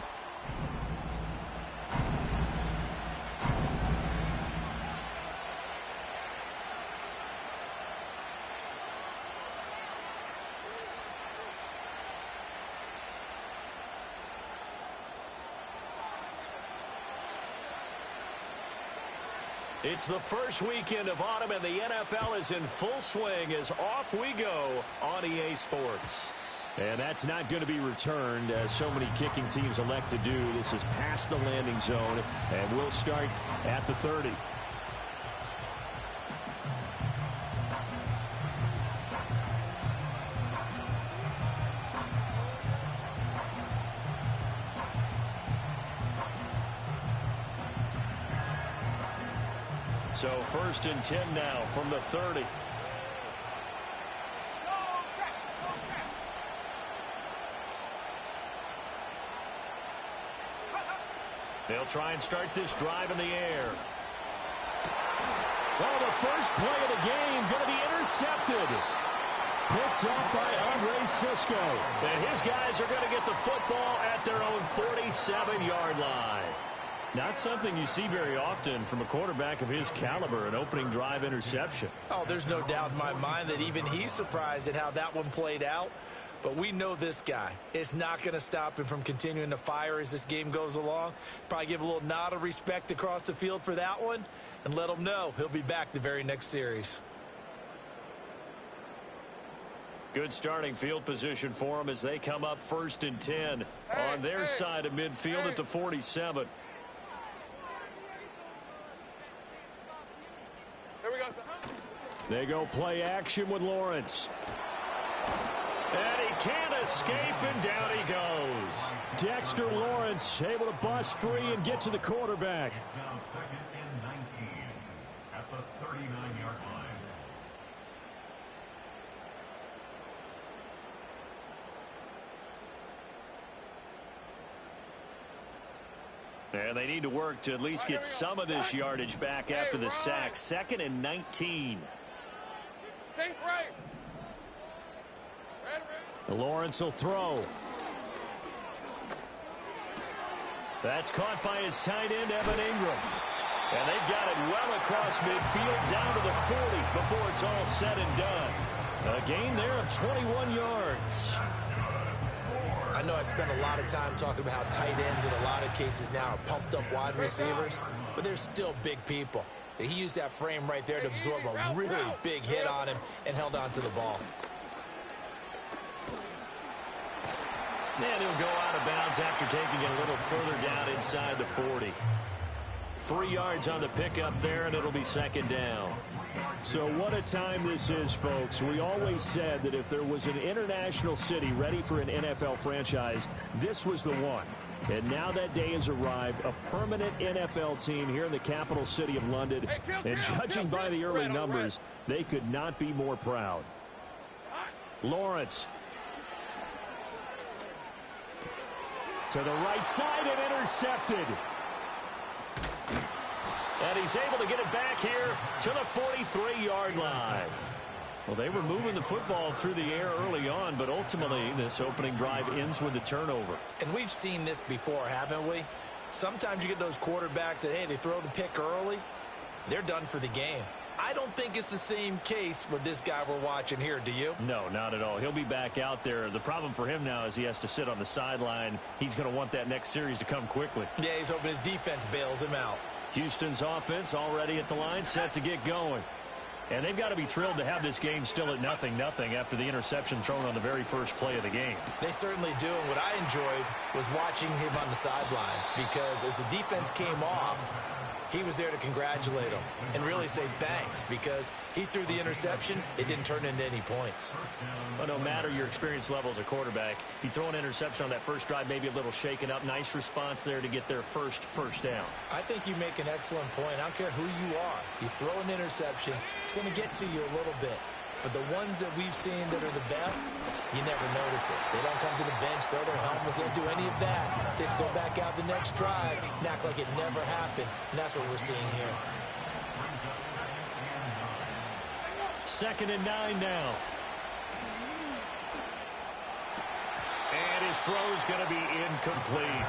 It's the first weekend of autumn, and the NFL is in full swing as off we go on EA Sports. And that's not going to be returned, as so many kicking teams elect to do. This is past the landing zone, and we'll start at the 30. So 1st and 10 now from the 30. They'll try and start this drive in the air. Well, the first play of the game going to be intercepted. Picked up by Andre Cisco. And his guys are going to get the football at their own 47-yard line. Not something you see very often from a quarterback of his caliber, an opening drive interception. Oh, there's no doubt in my mind that even he's surprised at how that one played out. But we know this guy is not going to stop him from continuing to fire as this game goes along. Probably give a little nod of respect across the field for that one and let him know he'll be back the very next series. Good starting field position for them as they come up 1st and 10 on their side of midfield at the 47. They go play action with Lawrence. And he can't escape, and down he goes. Dexter Lawrence able to bust free and get to the quarterback. It's now 2nd and 19 at the 39-yard line. And they need to work to at least get some of this yardage back after the sack. 2nd and 19. Lawrence will throw. That's caught by his tight end, Evan Ingram. And they've got it well across midfield down to the 40 before it's all said and done. A gain there of 21 yards. I know I spent a lot of time talking about how tight ends in a lot of cases now are pumped up wide receivers. but they're still big people. He used that frame right there to absorb a really big hit on him and held on to the ball. And he'll go out of bounds after taking it a little further down inside the 40. 3 yards on the pickup there, and it'll be second down. So what a time this is, folks. We always said that if there was an international city ready for an NFL franchise, this was the one. And now that day has arrived, a permanent NFL team here in the capital city of London. And judging by the early numbers, they could not be more proud. Lawrence. To the right side and intercepted. And he's able to get it back here to the 43-yard line. Well, they were moving the football through the air early on, but ultimately this opening drive ends with a turnover. And we've seen this before, haven't we? Sometimes you get those quarterbacks that, hey, they throw the pick early, they're done for the game. I don't think it's the same case with this guy we're watching here, do you? No, not at all. He'll be back out there. The problem for him now is he has to sit on the sideline. He's going to want that next series to come quickly. Yeah, he's hoping his defense bails him out. Houston's offense already at the line, set to get going. And they've got to be thrilled to have this game still at 0-0 after the interception thrown on the very first play of the game. They certainly do, and what I enjoyed was watching him on the sidelines, because as the defense came off, he was there to congratulate him and really say thanks, because he threw the interception. It didn't turn into any points. Well, no matter your experience level as a quarterback, you throw an interception on that first drive, maybe a little shaken up. Nice response there to get their first down. I think you make an excellent point. I don't care who you are. You throw an interception, it's going to get to you a little bit. But the ones that we've seen that are the best, you never notice it. They don't come to the bench, throw their helmets, they don't do any of that. They just go back out the next drive and act like it never happened. And that's what we're seeing here. 2nd and 9 now. And his throw's going to be incomplete.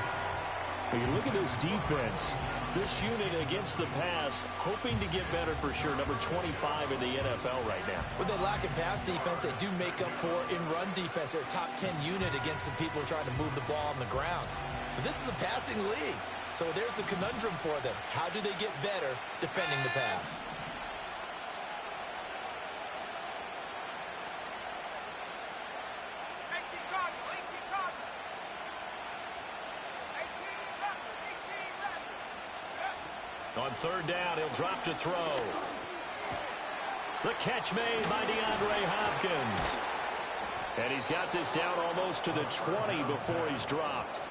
When you look at this defense, this unit against the pass, hoping to get better for sure. Number 25 in the NFL right now. With they lack in pass defense, they do make up for in run defense. They're a top 10 unit against the people trying to move the ball on the ground. But this is a passing league, so there's a conundrum for them. How do they get better defending the pass? On 3rd down, he'll drop to throw. The catch made by DeAndre Hopkins. And he's got this down almost to the 20 before he's dropped.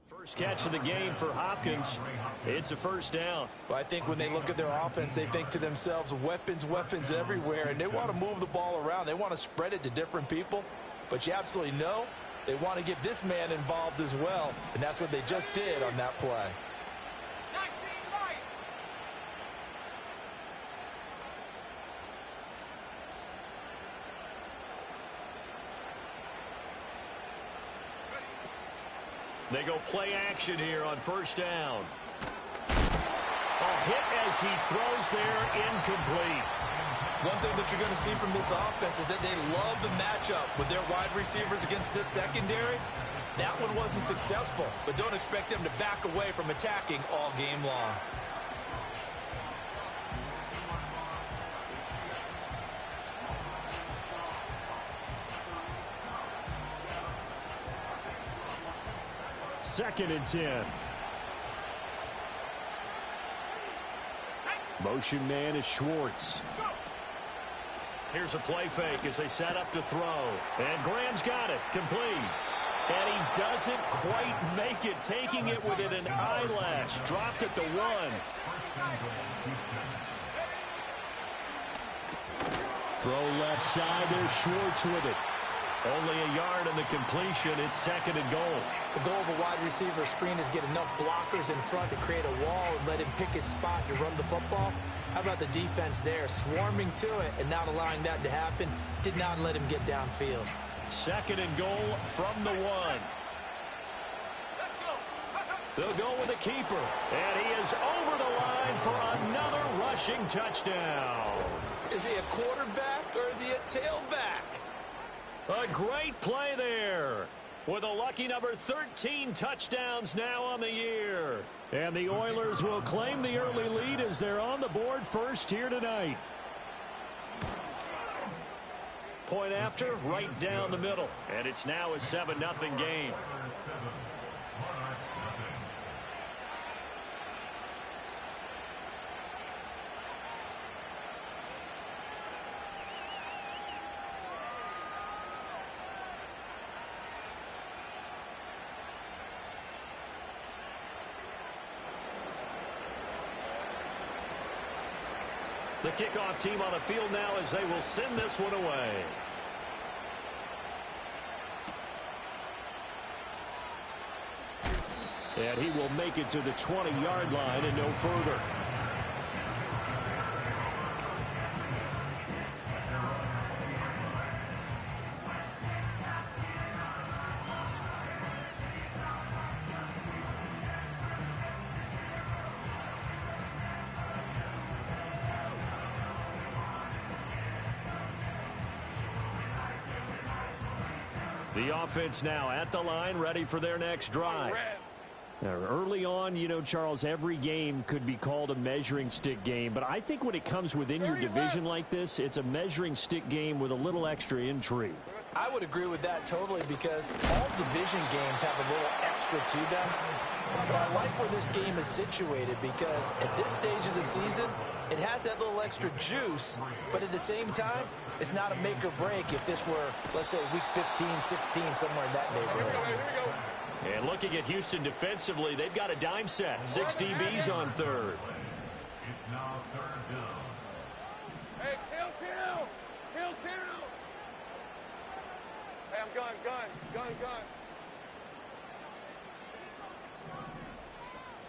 First catch of the game for Hopkins. It's a 1st down. Well, I think when they look at their offense, they think to themselves, weapons everywhere, and they want to move the ball around. They want to spread it to different people, but you absolutely know they want to get this man involved as well, and that's what they just did on that play. They go play action here on 1st down. A hit as he throws there, incomplete. One thing that you're going to see from this offense is that they love the matchup with their wide receivers against this secondary. That one wasn't successful, but don't expect them to back away from attacking all game long. Second and 10. Motion man is Schwartz. Here's a play fake as they set up to throw. And Graham's got it. Complete. And he doesn't quite make it. Taking it within an eyelash. Dropped at the 1. Throw left side. There's Schwartz with it. Only a yard in the completion. It's 2nd and goal. The goal of a wide receiver screen is get enough blockers in front to create a wall and let him pick his spot to run the football. How about the defense there, swarming to it and not allowing that to happen? Did not let him get downfield. 2nd and goal from the 1. They'll go with a keeper, and he is over the line for another rushing touchdown. Is he a quarterback or is he a tailback? A great play there, with a lucky number 13 touchdowns now on the year. And the Oilers will claim the early lead as they're on the board first here tonight. Point after, right down the middle. And it's now a 7-0 game. The kickoff team on the field now as they will send this one away. And he will make it to the 20-yard line and no further. The offense now at the line, ready for their next drive. Now, early on, you know, Charles, every game could be called a measuring stick game, but I think when it comes within your division like this, it's a measuring stick game with a little extra intrigue. I would agree with that totally, because all division games have a little extra to them. But I like where this game is situated, because at this stage of the season, it has that little extra juice, but at the same time, it's not a make or break if this were, let's say, week 15, 16, somewhere in that neighborhood. And looking at Houston defensively, they've got a dime set. 6 DBs on third. It's now 3rd down. Hey, kill. Hey, I'm gun.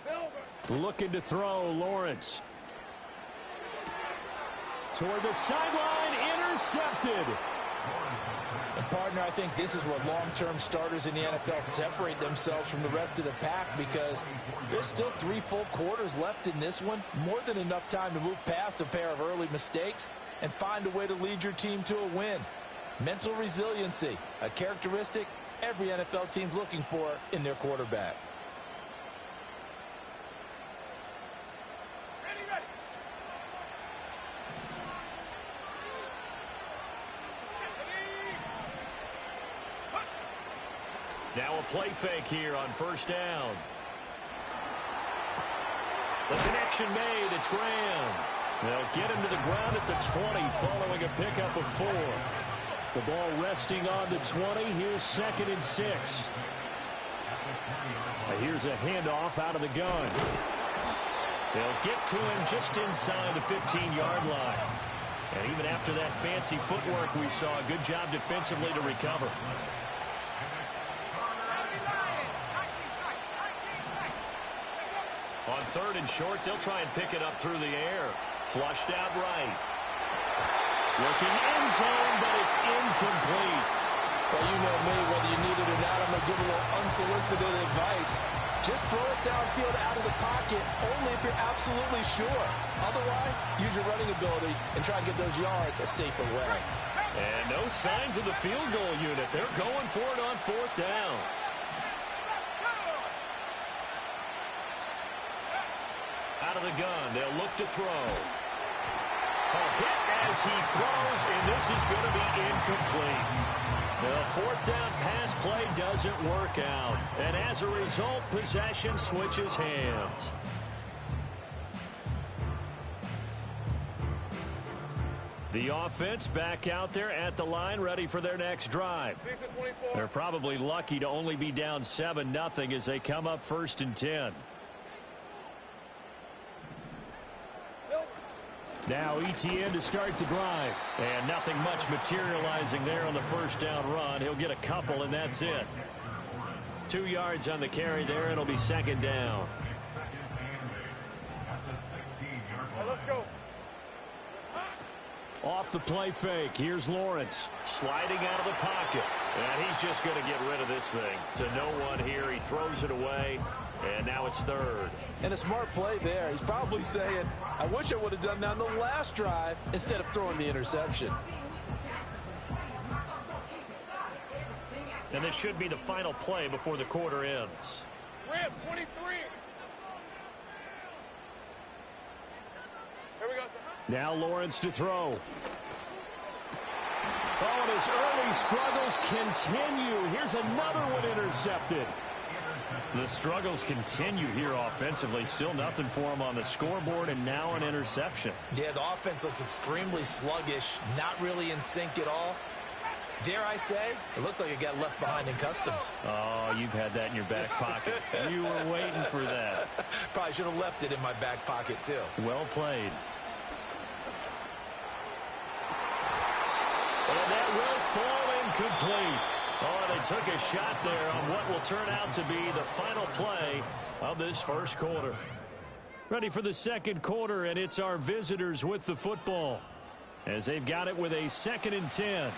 Silver. Looking to throw, Lawrence. Toward the sideline, intercepted. And, partner, I think this is where long-term starters in the NFL separate themselves from the rest of the pack, because there's still 3 full quarters left in this one. More than enough time to move past a pair of early mistakes and find a way to lead your team to a win. Mental resiliency, a characteristic every NFL team's looking for in their quarterback. Now a play fake here on first down. The connection made. It's Graham. They'll get him to the ground at the 20 following a pickup of 4. The ball resting on the 20. Here's 2nd and 6. Here's a handoff out of the gun. They'll get to him just inside the 15-yard line. And even after that fancy footwork we saw, a good job defensively to recover. On 3rd and short, they'll try and pick it up through the air. Flushed out right. Looking end zone, but it's incomplete. Well, you know me, whether you need it or not, I'm going to give a little unsolicited advice. Just throw it downfield out of the pocket, only if you're absolutely sure. Otherwise, use your running ability and try and get those yards a safer way. And no signs of the field goal unit. They're going for it on 4th down. Out of the gun, they'll look to throw. A hit as he throws, and this is going to be incomplete. The 4th down pass play doesn't work out, and as a result, possession switches hands. The offense back out there at the line, ready for their next drive. They're probably lucky to only be down 7-0 as they come up 1st and 10. Now ETN to start the drive. And nothing much materializing there on the first down run. He'll get a couple, and that's it. 2 yards on the carry there. It'll be second down. Let's go. Off the play fake. Here's Lawrence. Sliding out of the pocket. And he's just going to get rid of this thing. To no one here. He throws it away. And now it's third. And a smart play there. He's probably saying, I wish I would have done that on the last drive instead of throwing the interception. And this should be the final play before the quarter ends. Ram, 23. Here we go, sir. Now Lawrence to throw. Oh, and his early struggles continue. Here's another one intercepted. The struggles continue here offensively. Still nothing for him on the scoreboard, and now an interception. Yeah, the offense looks extremely sluggish, not really in sync at all. Dare I say, it looks like it got left behind in customs. Oh, you've had that in your back pocket. You were waiting for that. Probably should have left it in my back pocket, too. Well played. And that will fall incomplete. Oh, they took a shot there on what will turn out to be the final play of this first quarter. Ready for the second quarter, and it's our visitors with the football as they've got it with a 2nd and 10.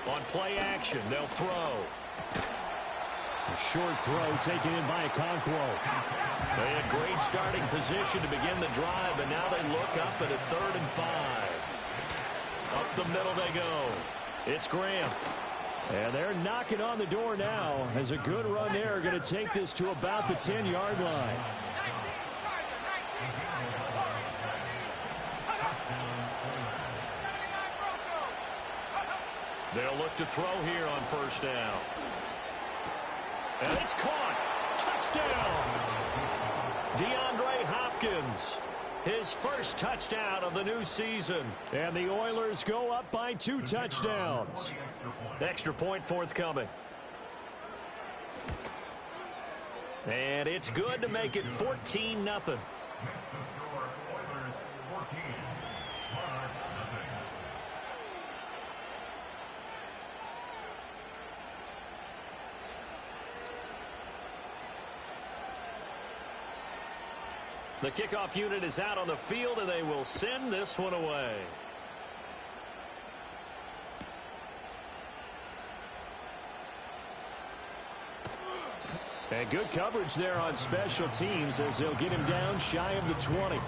On play action, they'll throw. A short throw taken in by Okonkwo. They had great starting position to begin the drive, but now they look up at a 3rd and 5. Up the middle they go. It's Graham. And they're knocking on the door now as a good run there. Going to take this to about the 10-yard line. They'll look to throw here on first down. And it's caught. Touchdown. DeAndre Hopkins. His first touchdown of the new season. And the Oilers go up by 2 touchdowns. Extra point forthcoming. And it's good to make it 14-0. The kickoff unit is out on the field, and they will send this one away. And good coverage there on special teams as they'll get him down shy of the 20.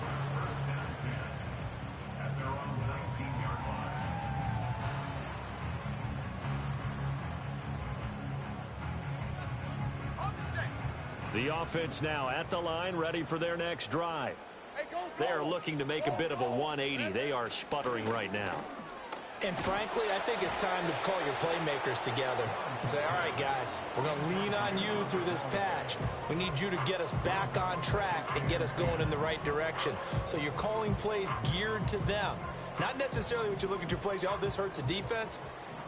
The offense now at the line, ready for their next drive. They're looking to make a bit of a 180. They are sputtering right now. And frankly, I think it's time to call your playmakers together and say, all right, guys, we're going to lean on you through this patch. We need you to get us back on track and get us going in the right direction. So you're calling plays geared to them. Not necessarily when you look at your plays, oh, this hurts the defense.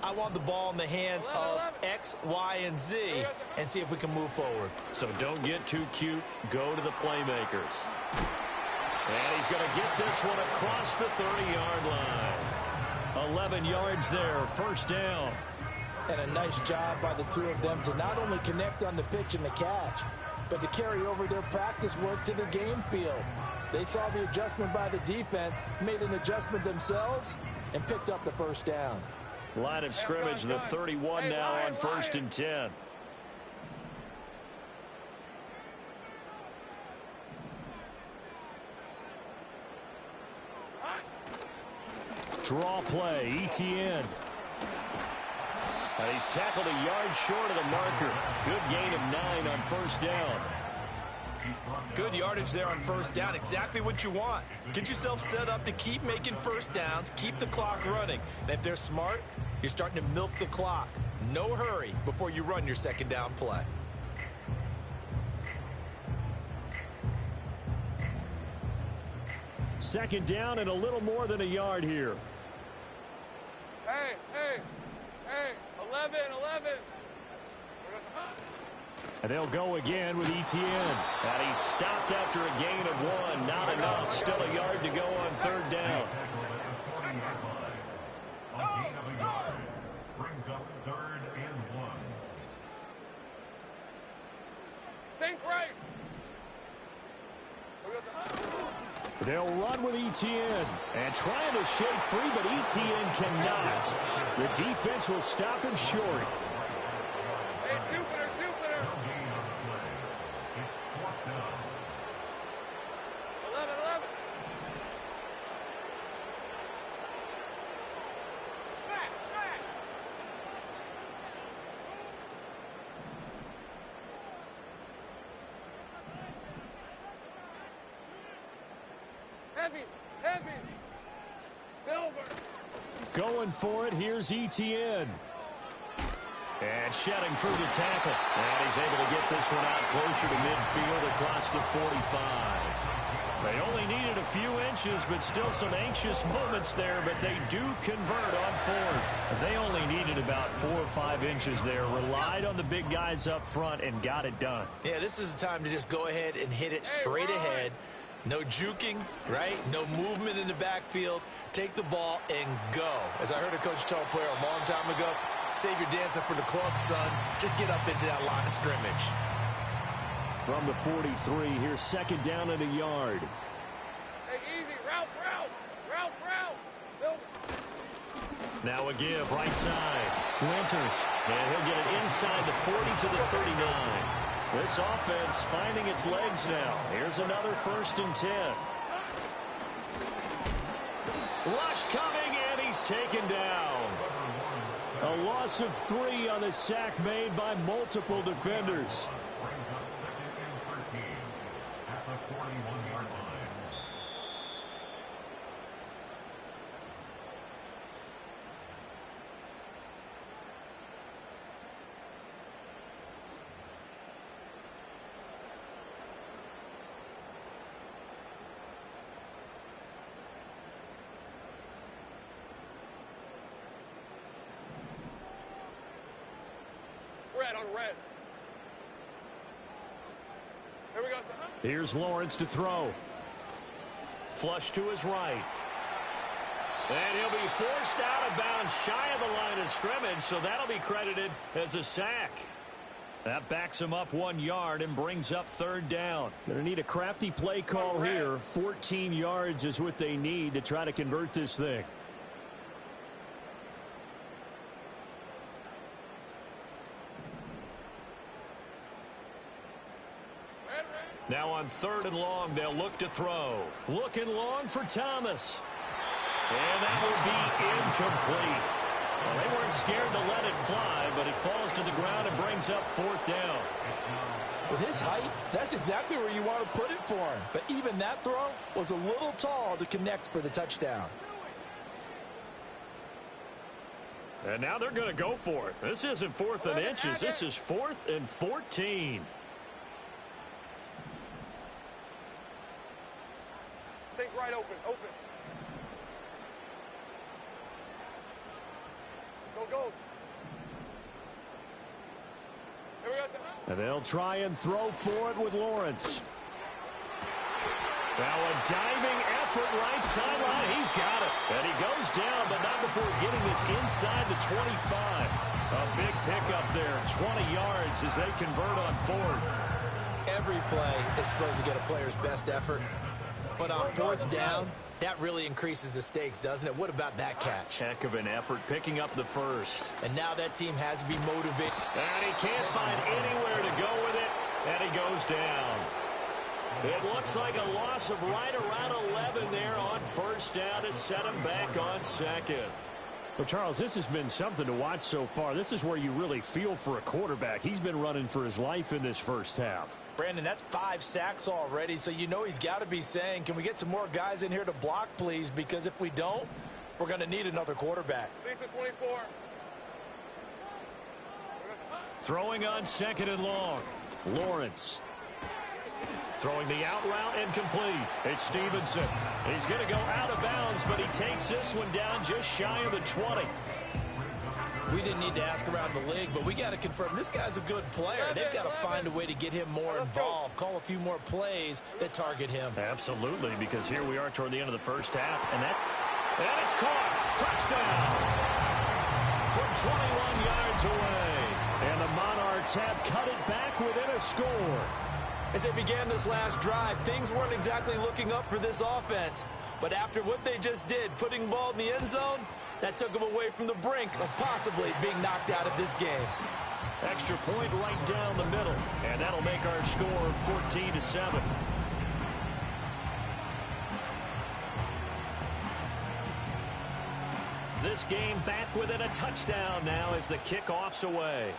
I want the ball in the hands of X, Y, and Z and see if we can move forward. So don't get too cute. Go to the playmakers. And he's going to get this one across the 30-yard line. 11 yards there, first down. And a nice job by the two of them to not only connect on the pitch and the catch, but to carry over their practice work to the game field. They saw the adjustment by the defense, made an adjustment themselves, and picked up the first down. Line of scrimmage, the 31 now on 1st and 10. Draw play, ETN. And he's tackled a yard short of the marker. Good gain of 9 on first down. Good yardage there on first down. Exactly what you want. Get yourself set up to keep making first downs, keep the clock running. And if they're smart, you're starting to milk the clock. No hurry before you run your second down play. second down and a little more than a yard here. Hey, 11. And they'll go again with Etienne. And he's stopped after a gain of 1. Not enough. Still a yard to go on third down. A gain of a yard brings up 3rd and 1. Sink right. They'll run with Etienne and trying to shake free, but Etienne cannot. The defense will stop him short. Hey, Jupiter. Gain on the play. It's 4th down. 11. Smash. Heavy. Silver. Going for it, here's Etienne. And shedding through the tackle. And he's able to get this one out closer to midfield across the 45. They only needed a few inches, but still some anxious moments there, but they do convert on 4th. They only needed about 4 or 5 inches there, relied on the big guys up front, and got it done. Yeah, this is the time to just go ahead and hit it straight ahead. No juking, right? No movement in the backfield. Take the ball and go. As I heard a coach tell a player a long time ago, save your dancing for the club, son. Just get up into that line of scrimmage. From the 43, here's second down and a yard. Hey, easy. Route. Silver. Now a give, right side. Winters. And he'll get it inside the 40 to the 39. This offense finding its legs now. Here's another 1st and 10. Rush coming, and he's taken down. A loss of 3 on the sack made by multiple defenders. Brings up 2nd and 13 at the 41-yard line. Red. Here we go, son. Here's Lawrence to throw. Flush to his right. And he'll be forced out of bounds shy of the line of scrimmage, so that'll be credited as a sack. That backs him up 1 yard and brings up 3rd down. Going to need a crafty play call here. 14 yards is what they need to try to convert this thing. Now on 3rd and long, they'll look to throw. Looking long for Thomas. And that will be incomplete. Well, they weren't scared to let it fly, but it falls to the ground and brings up 4th down. With his height, that's exactly where you want to put it for him. But even that throw was a little tall to connect for the touchdown. And now they're going to go for it. This isn't 4th and inches. This is 4th and 14. Take right open. Go. Here we go, son. And they'll try and throw for it with Lawrence. Now a diving effort right sideline. He's got it. And he goes down, but not before getting this inside the 25. A big pickup there. 20 yards as they convert on 4th. Every play is supposed to get a player's best effort. But on 4th down, that really increases the stakes, doesn't it? What about that catch? Heck of an effort picking up the first. And now that team has to be motivated. And he can't find anywhere to go with it. And he goes down. It looks like a loss of right around 11 there on 1st down to set him back on 2nd. Well, Charles, this has been something to watch so far. This is where you really feel for a quarterback. He's been running for his life in this first half. Brandon, that's 5 sacks already, so you know he's got to be saying, can we get some more guys in here to block, please? Because if we don't, we're going to need another quarterback. Lisa 24. Throwing on 2nd and long. Lawrence. Throwing the out route and complete. It's Stevenson. He's going to go out of bounds, but he takes this one down just shy of the 20. We didn't need to ask around the league, but we got to confirm this guy's a good player. They've got to find a way to get him more involved, call a few more plays that target him. Absolutely, because here we are toward the end of the first half, and it's caught. Touchdown from 21 yards away. And the Monarchs have cut it back within a score. As they began this last drive, things weren't exactly looking up for this offense. But after what they just did, putting the ball in the end zone, that took them away from the brink of possibly being knocked out of this game. Extra point right down the middle, and that'll make our score 14-7. This game back within a touchdown now as the kickoff's away.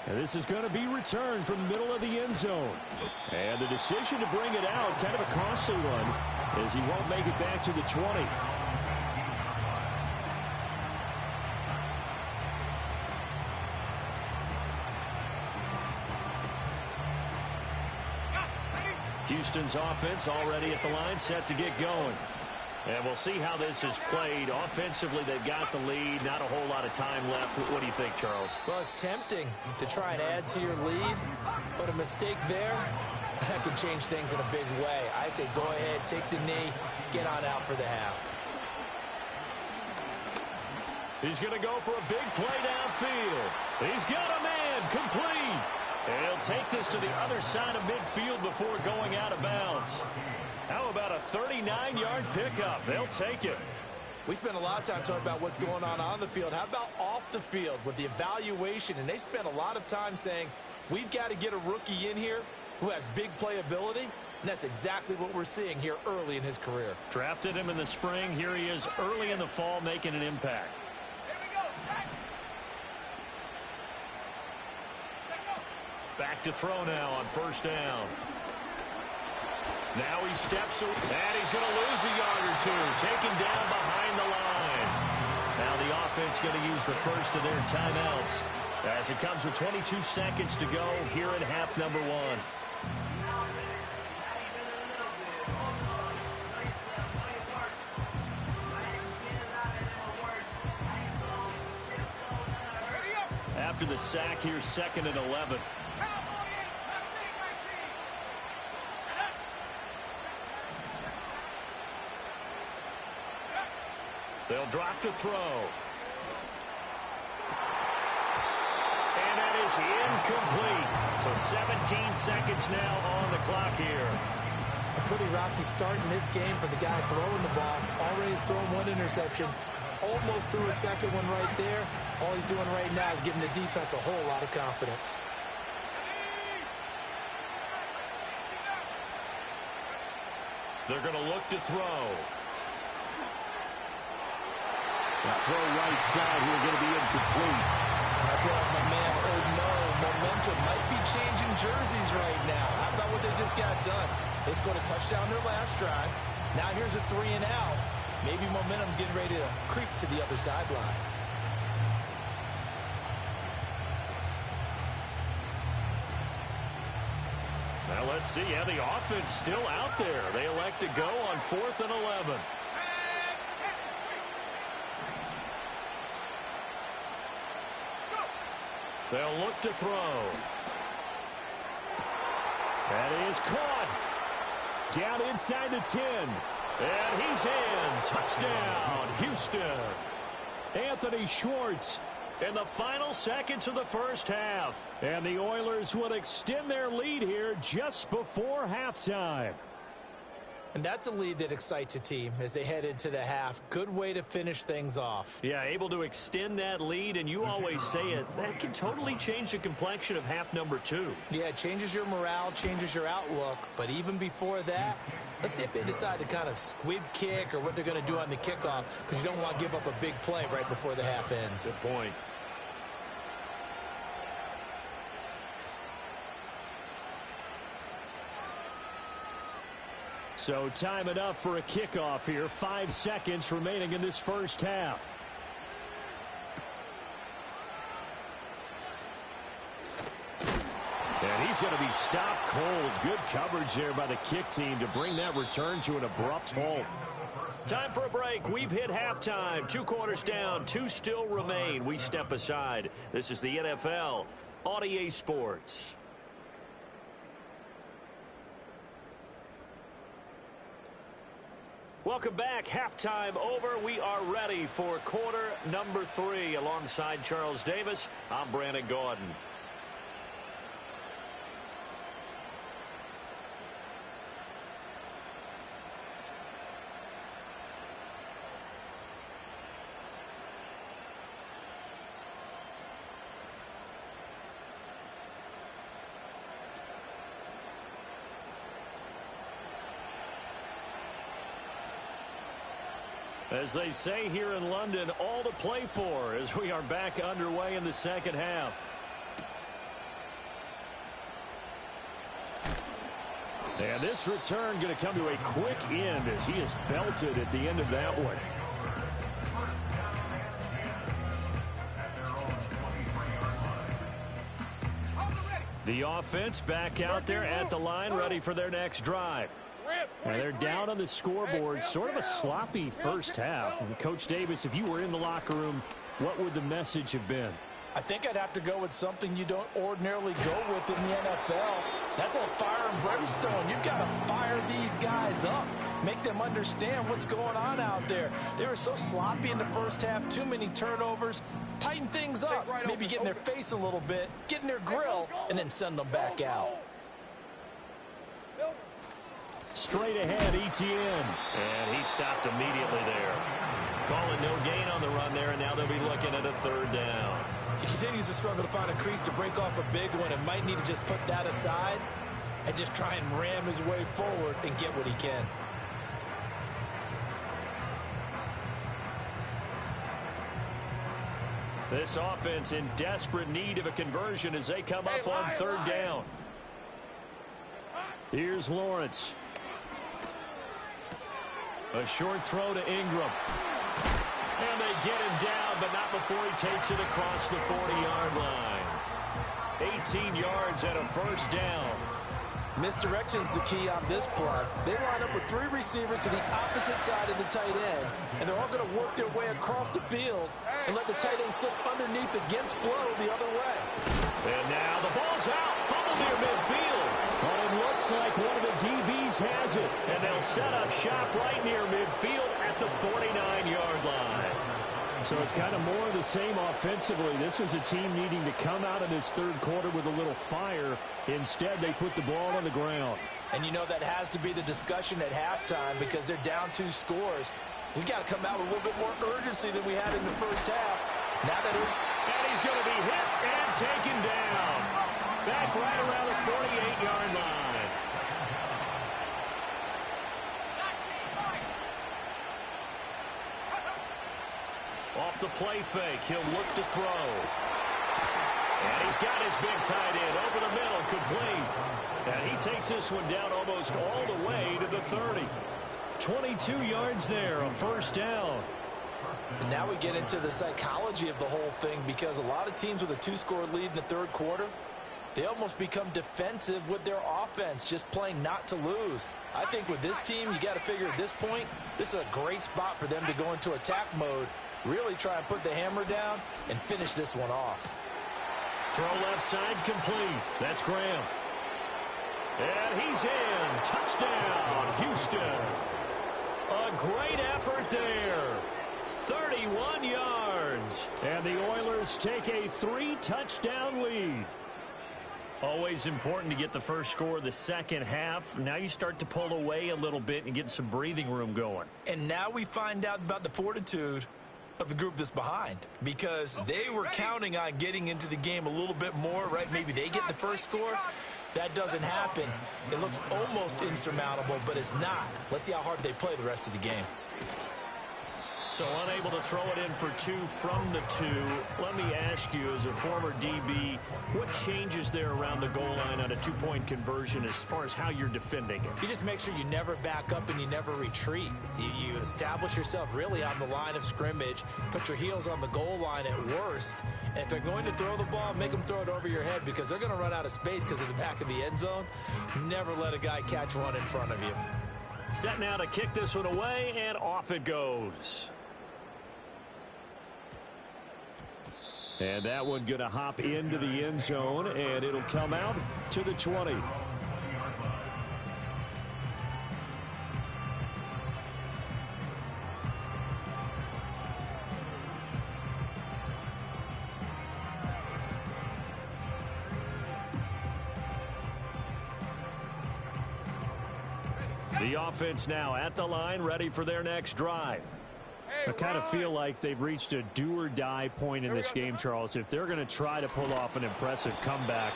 And this is going to be returned from the middle of the end zone. And the decision to bring it out, kind of a costly one, as he won't make it back to the 20. Houston's offense already at the line, set to get going. And we'll see how this is played. Offensively, they've got the lead. Not a whole lot of time left. What do you think, Charles? Well, it's tempting to try and add to your lead, but a mistake there, that could change things in a big way. I say go ahead, take the knee, get on out for the half. He's going to go for a big play downfield. He's got a man, complete. And he'll take this to the other side of midfield before going out of bounds. How about a 39-yard pickup? They'll take it. We spent a lot of time talking about what's going on the field. How about off the field with the evaluation? And they spent a lot of time saying, we've got to get a rookie in here who has big playability. And that's exactly what we're seeing here early in his career. Drafted him in the spring. Here he is early in the fall making an impact. Back to throw now on first down. Now he steps away, and he's going to lose a yard or two. Taken down behind the line. Now the offense going to use the first of their timeouts as it comes with 22 seconds to go here in half number one. After the sack, here's 2nd and 11. They'll drop to throw. And that is incomplete. So 17 seconds now on the clock here. A pretty rocky start in this game for the guy throwing the ball. Already has thrown one interception. Almost threw a second one right there. All he's doing right now is giving the defense a whole lot of confidence. They're going to look to throw. That throw right side here going to be incomplete. I feel like my man Old Mo, momentum might be changing jerseys right now. How about what they just got done? They scored a touchdown their last drive. Now here's a 3 and out. Maybe momentum's getting ready to creep to the other sideline. Now let's see. Yeah, the offense still out there. They elect to go on 4th and 11. They'll look to throw. That is caught. Down inside the 10. And he's in. Touchdown, Houston. Anthony Schwartz in the final seconds of the first half. And the Oilers would extend their lead here just before halftime. And that's a lead that excites a team as they head into the half. Good way to finish things off. Yeah, able to extend that lead, and you always say it, that can totally change the complexion of half number 2. Yeah, it changes your morale, changes your outlook. But even before that, let's see if they decide to kind of squib kick or what they're going to do on the kickoff, because you don't want to give up a big play right before the half ends. Good point. So time enough for a kickoff here. 5 seconds remaining in this first half. And he's going to be stopped cold. Good coverage there by the kick team to bring that return to an abrupt halt. Time for a break. We've hit halftime. 2 quarters down. 2 still remain. We step aside. This is the NFL on EA Sports. Welcome back. Halftime over. We are ready for quarter number 3. Alongside Charles Davis, I'm Brandon Gordon. As they say here in London, all to play for as we are back underway in the second half. And this return going to come to a quick end as he is belted at the end of that one. The offense back out there at the line, ready for their next drive. And they're down on the scoreboard, sort of a sloppy first half. And Coach Davis, if you were in the locker room, what would the message have been? I think I'd have to go with something you don't ordinarily go with in the NFL. That's a fire and brimstone. You've got to fire these guys up. Make them understand what's going on out there. They were so sloppy in the first half, too many turnovers. Tighten things up, maybe get in their face a little bit, get in their grill, and then send them back out. Straight ahead, Etienne. And he stopped immediately there. Calling no gain on the run there, and now they'll be looking at a 3rd down. He continues to struggle to find a crease to break off a big one and might need to just put that aside and just try and ram his way forward and get what he can. This offense in desperate need of a conversion as they come up on 3rd down. Here's Lawrence. A short throw to Ingram. And they get him down, but not before he takes it across the 40-yard line. 18 yards and a 1st down. Misdirection's the key on this play. They line up with 3 receivers to the opposite side of the tight end, and they're all going to work their way across the field and let the tight end slip underneath against flow the other way. And now the ball's out. Fumble near midfield. But it looks like one of the DBs has it. And they'll set up shop right near midfield at the 49-yard line. So it's kind of more of the same offensively. This was a team needing to come out of this 3rd quarter with a little fire. Instead, they put the ball on the ground. And you know that has to be the discussion at halftime because they're down 2 scores. We got to come out with a little bit more urgency than we had in the first half. Now that and he's going to be hit and taken down. Back right around the 48-yard line. Off the play fake, he'll look to throw. And he's got his big tight end over the middle, complete. And he takes this one down almost all the way to the 30. 22 yards there, a 1st down. And now we get into the psychology of the whole thing because a lot of teams with a 2-score lead in the 3rd quarter, they almost become defensive with their offense, just playing not to lose. I think with this team, you got to figure at this point, this is a great spot for them to go into attack mode, really try and put the hammer down and finish this one off. Throw left side complete. That's Graham. And he's in. Touchdown, Houston. A great effort there. 31 yards. And the Oilers take a 3-touchdown lead. Always important to get the first score of the second half. Now you start to pull away a little bit and get some breathing room going. And now we find out about the fortitude of the group that's behind because they were counting on getting into the game a little bit more, right? Maybe they get the first score. That doesn't happen. It looks almost insurmountable, but it's not. Let's see how hard they play the rest of the game. So unable to throw it in for 2 from the 2. Let me ask you, as a former DB, what changes there around the goal line on a 2-point conversion as far as how you're defending it? You just make sure you never back up and you never retreat. You establish yourself really on the line of scrimmage, put your heels on the goal line at worst, and if they're going to throw the ball, make them throw it over your head because they're going to run out of space because of the back of the end zone. Never let a guy catch one in front of you. Set now to kick this one away, and off it goes. And that one going to hop into the end zone, and it'll come out to the 20. The offense now at the line, ready for their next drive. I kind of feel like they've reached a do-or-die point in this game, Charles. If they're going to try to pull off an impressive comeback,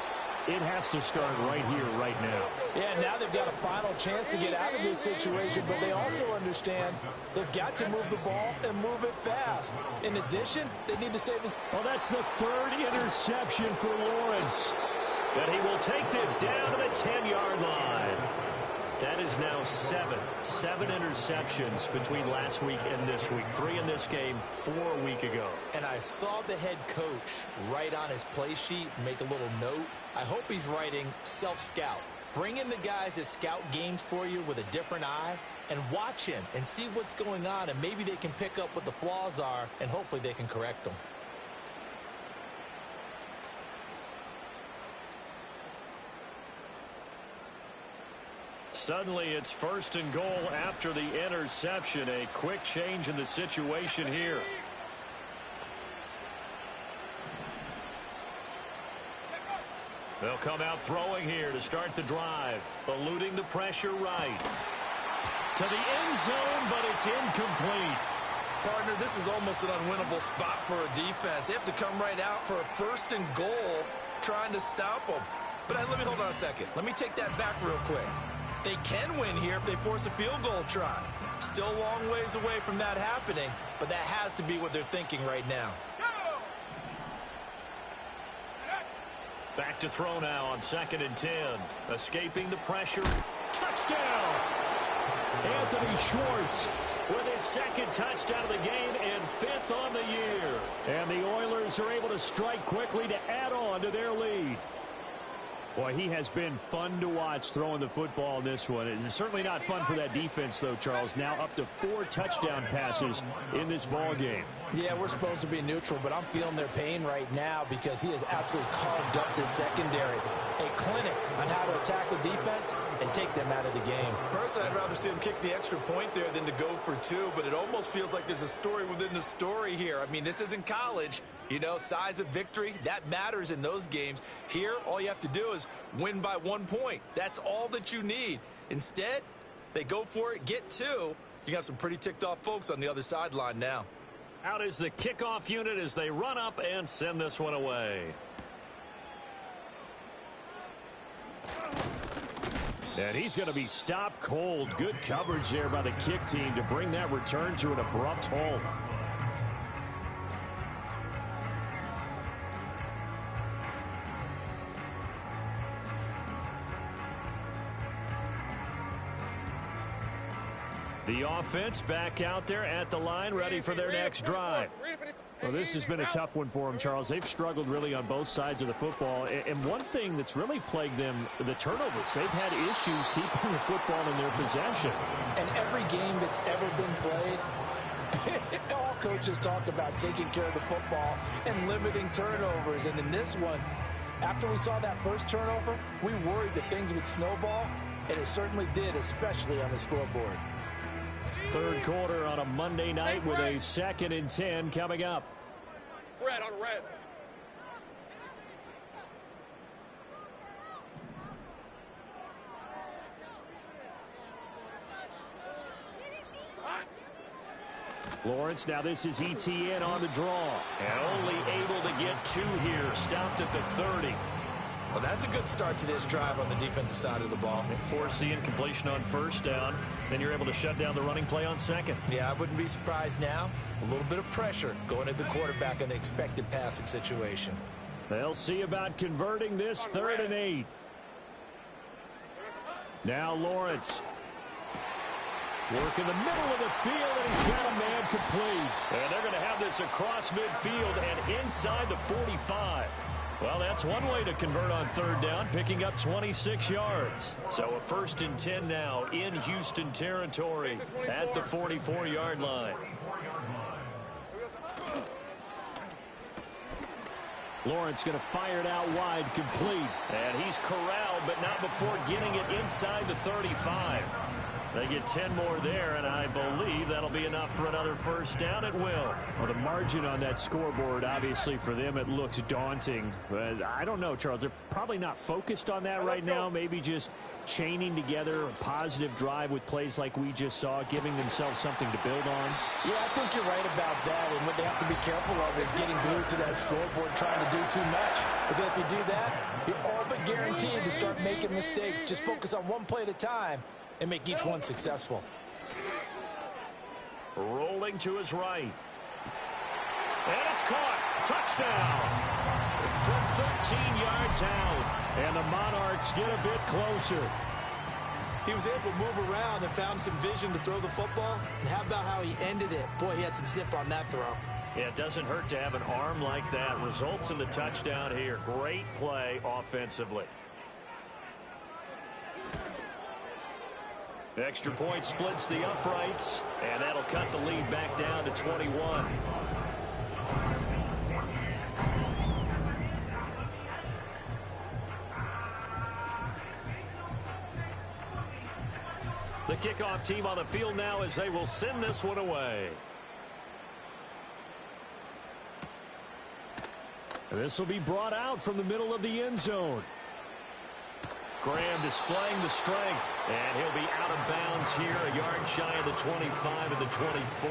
it has to start right here, right now. Yeah, now they've got a final chance to get out of this situation, but they also understand they've got to move the ball and move it fast. In addition, they need to save his... Well, that's the 3rd interception for Lawrence. And he will take this down to the 10-yard line. That is now 7 interceptions between last week and this week. 3 in this game, 4 a week ago. And I saw the head coach write on his play sheet, make a little note. I hope he's writing self-scout. Bring in the guys that scout games for you with a different eye and watch him and see what's going on, and maybe they can pick up what the flaws are, and hopefully they can correct them. Suddenly it's 1st and goal after the interception. A quick change in the situation here. They'll come out throwing here to start the drive. Eluding the pressure right. To the end zone, but it's incomplete. Partner, this is almost an unwinnable spot for a defense. They have to come right out for a 1st and goal trying to stop them. But let me hold on a second. Let me take that back real quick. They can win here if they force a field goal try. Still a long ways away from that happening, but that has to be what they're thinking right now. Back to throw now on 2nd and 10. Escaping the pressure. Touchdown! Anthony Schwartz with his 2nd touchdown of the game and 5th on the year. And the Oilers are able to strike quickly to add on to their lead. Boy, he has been fun to watch throwing the football in this one. It's certainly not fun for that defense, though, Charles. Now up to 4 touchdown passes in this ball game. Yeah, we're supposed to be neutral, but I'm feeling their pain right now because he has absolutely carved up this secondary. A clinic on how to attack the defense and take them out of the game. Personally, I'd rather see him kick the extra point there than to go for 2, but it almost feels like there's a story within the story here. I mean, this isn't college. You know, size of victory, that matters in those games. Here, all you have to do is win by 1 point. That's all that you need. Instead, they go for it, get 2. You got some pretty ticked off folks on the other sideline now. Out is the kickoff unit as they run up and send this one away. And he's going to be stopped cold. Good coverage there by the kick team to bring that return to an abrupt halt. The offense back out there at the line, ready for their next drive. Well, this has been a tough one for them, Charles. They've struggled really on both sides of the football. And one thing that's really plagued them, the turnovers. They've had issues keeping the football in their possession. And every game that's ever been played, all coaches talk about taking care of the football and limiting turnovers. And in this one, after we saw that first turnover, we worried that things would snowball, and it certainly did, especially on the scoreboard. 3rd quarter on a Monday night with a 2nd and 10 coming up. Red on red. Lawrence, now this is ETN on the draw. And only able to get 2 here. Stopped at the 30. Well, that's a good start to this drive on the defensive side of the ball. Forcing completion on first down. Then you're able to shut down the running play on second. Yeah, I wouldn't be surprised now. A little bit of pressure going at the quarterback in the expected passing situation. They'll see about converting this 3rd and 8. Now Lawrence. Work in the middle of the field, and he's got a man complete. And they're going to have this across midfield and inside the 45. Well, that's one way to convert on 3rd down, picking up 26 yards. So a 1st and 10 now in Houston territory at the 44-yard line. Lawrence going to fire it out wide, complete. And he's corralled, but not before getting it inside the 35. They get 10 more there, and I believe that'll be enough for another 1st down at will. Well, the margin on that scoreboard, obviously for them, it looks daunting. But I don't know, Charles. They're probably not focused on that right now. Maybe just chaining together a positive drive with plays like we just saw, giving themselves something to build on. Yeah, I think you're right about that. And what they have to be careful of is getting glued to that scoreboard, trying to do too much. Because if you do that, you're all but guaranteed to start making mistakes. Just focus on one play at a time and make each one successful. Rolling to his right. And it's caught. Touchdown. From 13 yards out. And the Monarchs get a bit closer. He was able to move around and found some vision to throw the football. And how about how he ended it? Boy, he had some zip on that throw. Yeah, it doesn't hurt to have an arm like that. Results in the touchdown here. Great play offensively. Extra point splits the uprights, and that'll cut the lead back down to 21. The kickoff team on the field now as they will send this one away. This will be brought out from the middle of the end zone. Graham displaying the strength, and he'll be out of bounds here, a yard shy of the 25 and the 24.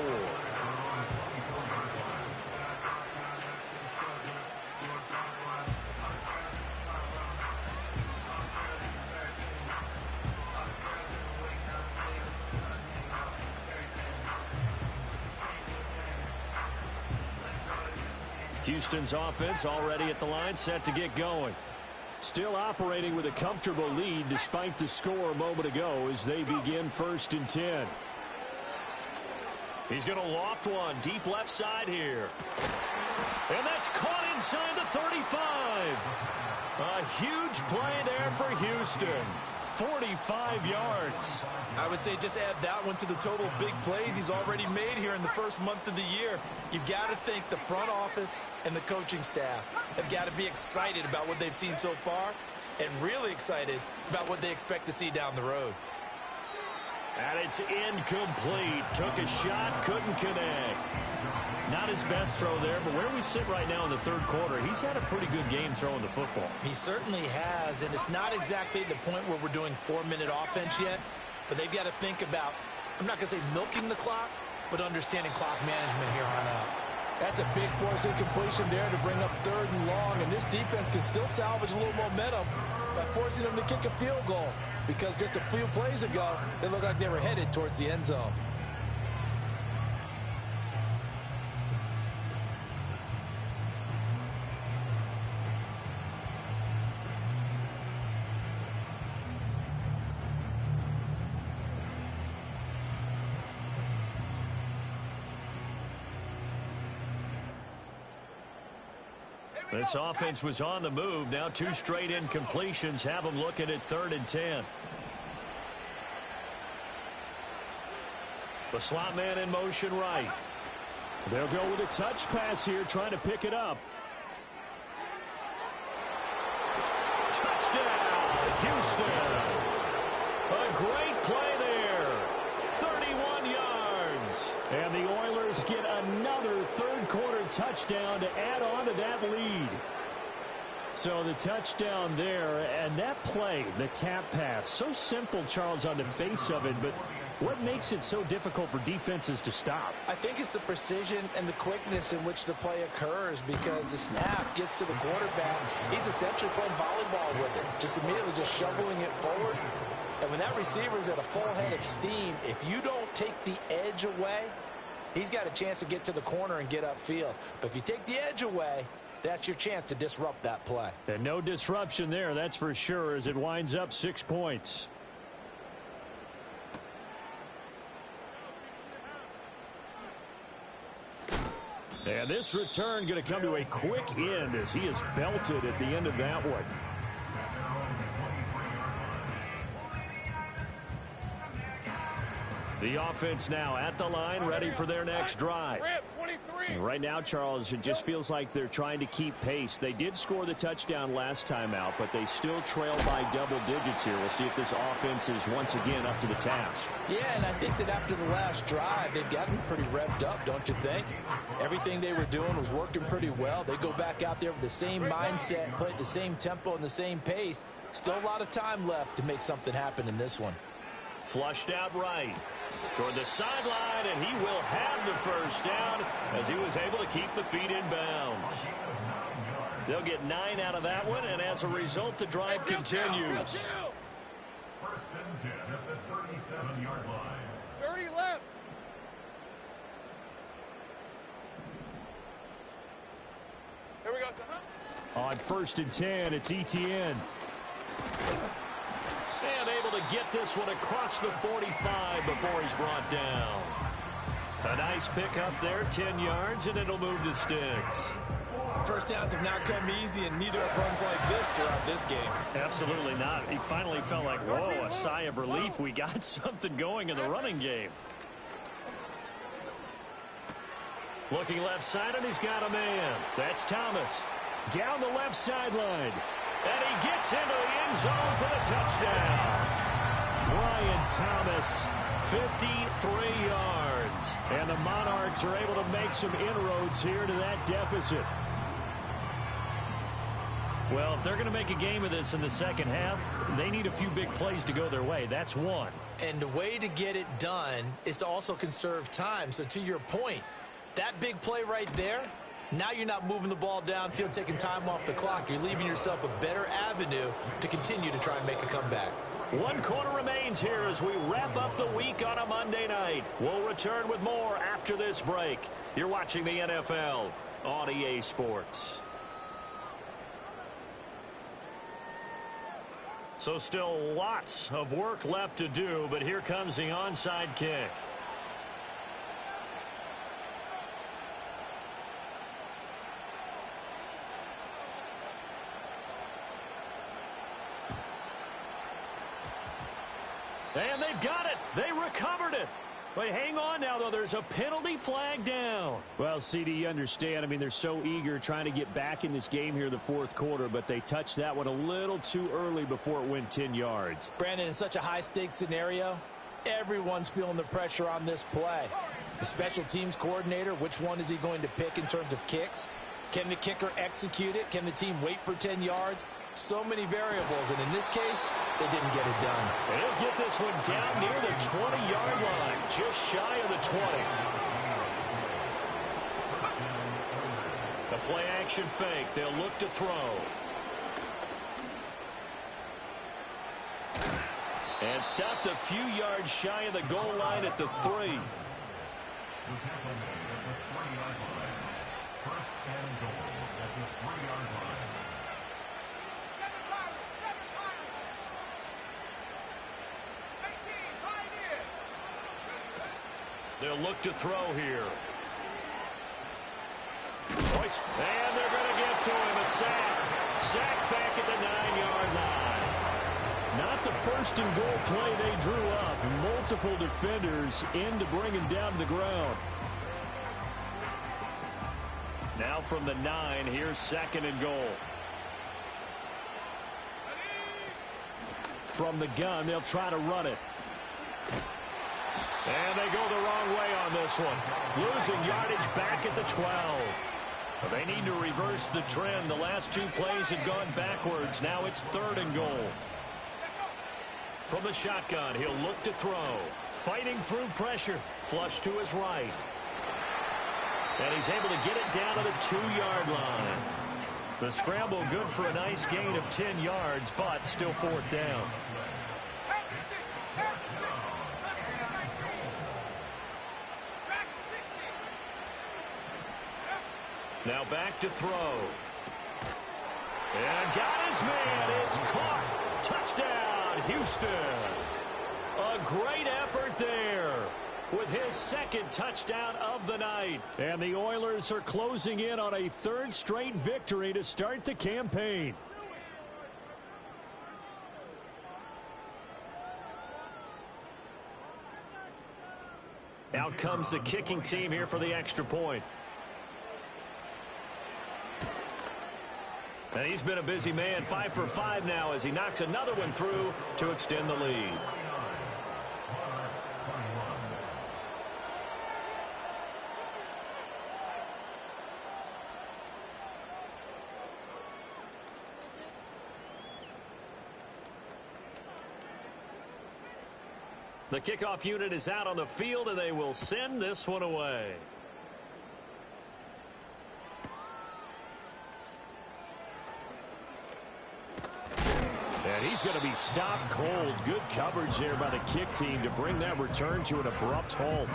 Houston's offense already at the line, set to get going. Still operating with a comfortable lead despite the score a moment ago as they begin 1st and 10. He's going to loft one deep left side here. And that's caught inside the 35. A huge play there for Houston. 45 yards. I would say just add that one to the total big plays he's already made here in the first month of the year. You've got to think the front office and the coaching staff have got to be excited about what they've seen so far and really excited about what they expect to see down the road. And it's incomplete. Took a shot, couldn't connect. Not his best throw there, but where we sit right now in the 3rd quarter, he's had a pretty good game throwing the football. He certainly has, and it's not exactly the point where we're doing 4-minute offense yet, but they've got to think about, I'm not going to say milking the clock, but understanding clock management here on out. That's a big force incompletion there to bring up 3rd and long, and this defense can still salvage a little momentum by forcing them to kick a field goal, because just a few plays ago, they looked like they were headed towards the end zone. This offense was on the move. Now 2 straight incompletions have them looking at 3rd and 10. The slot man in motion right. They'll go with a touch pass here, trying to pick it up. Touchdown, Houston. A great play there. 31 yards. And the Oilers get another 3rd quarter touchdown to add on to that lead. So the touchdown there, and that play, the tap pass, so simple, Charles, on the face of it, but What makes it so difficult for defenses to stop? I think it's the precision and the quickness in which the play occurs, because the snap gets to the quarterback. He's essentially playing volleyball with it, just immediately just shoveling it forward. And when that receiver is at a full head of steam, if you don't take the edge away, he's got a chance to get to the corner and get upfield. But if you take the edge away, that's your chance to disrupt that play. And no disruption there, that's for sure, as it winds up 6 points. And this return going to come to a quick end as he is belted at the end of that one. The offense now at the line, ready for their next drive. And right now, Charles, it just feels like they're trying to keep pace. They did score the touchdown last time out, but they still trail by double digits here. We'll see if this offense is once again up to the task. Yeah, and I think that after the last drive, they've gotten pretty revved up, don't you think? Everything they were doing was working pretty well. They go back out there with the same mindset, play at the same tempo and the same pace. Still a lot of time left to make something happen in this one. Flushed out right toward the sideline, and he will have the first down as he was able to keep the feet in bounds. They'll get 9 out of that one, and as a result, the drive continues. First and 10 at the 37-yard line. 30 left. Here we go, son. On 1st and 10, it's ETN. And able to get this one across the 45 before he's brought down. A nice pickup there, 10 yards, and it'll move the sticks. First downs have not come easy, and neither have runs like this throughout this game. Absolutely not. He finally felt like, whoa, a sigh of relief. We got something going in the running game. Looking left side, and he's got a man. That's Thomas. Down the left sideline. And he gets into the end zone for the touchdown. Brian Thomas, 53 yards. And the Monarchs are able to make some inroads here to that deficit. Well, if they're going to make a game of this in the second half, they need a few big plays to go their way. That's one. And the way to get it done is to also conserve time. So to your point, that big play right there, now you're not moving the ball downfield, taking time off the clock. You're leaving yourself a better avenue to continue to try and make a comeback. 1 quarter remains here as we wrap up the week on a Monday night. We'll return with more after this break. You're watching the NFL on EA Sports. So still lots of work left to do, but here comes the onside kick. And they've got it. They recovered it. But hang on now, though. There's a penalty flag down. Well, CD, you understand. I mean, they're so eager trying to get back in this game here in the 4th quarter, but they touched that one a little too early before it went 10 yards. Brandon, in such a high-stakes scenario, everyone's feeling the pressure on this play. The special teams coordinator, which one is he going to pick in terms of kicks? Can the kicker execute it? Can the team wait for 10 yards? So many variables, and in this case, they didn't get it done. They'll get this one down near the 20-yard line, just shy of the 20. The play-action fake. They'll look to throw. And stopped a few yards shy of the goal line at the 3. They'll look to throw here. And they're going to get to him. A sack. Sack back at the 9-yard line. Not the first and goal play they drew up. Multiple defenders in to bring him down to the ground. Now from the 9, here's 2nd and goal. From the gun, they'll try to run it. And they go the wrong way on this one. Losing yardage back at the 12. But they need to reverse the trend. The last 2 plays have gone backwards. Now it's 3rd and goal. From the shotgun, he'll look to throw. Fighting through pressure. Flush to his right. And he's able to get it down to the 2-yard line. The scramble good for a nice gain of 10 yards, but still 4th down. Now back to throw. And got his man. It's caught. Touchdown, Houston. A great effort there with his 2nd touchdown of the night. And the Oilers are closing in on a 3rd straight victory to start the campaign. Out comes the kicking team here for the extra point. And he's been a busy man, 5 for 5 now as he knocks another one through to extend the lead. The kickoff unit is out on the field, and they will send this one away. And he's going to be stopped cold. Good coverage there by the kick team to bring that return to an abrupt halt.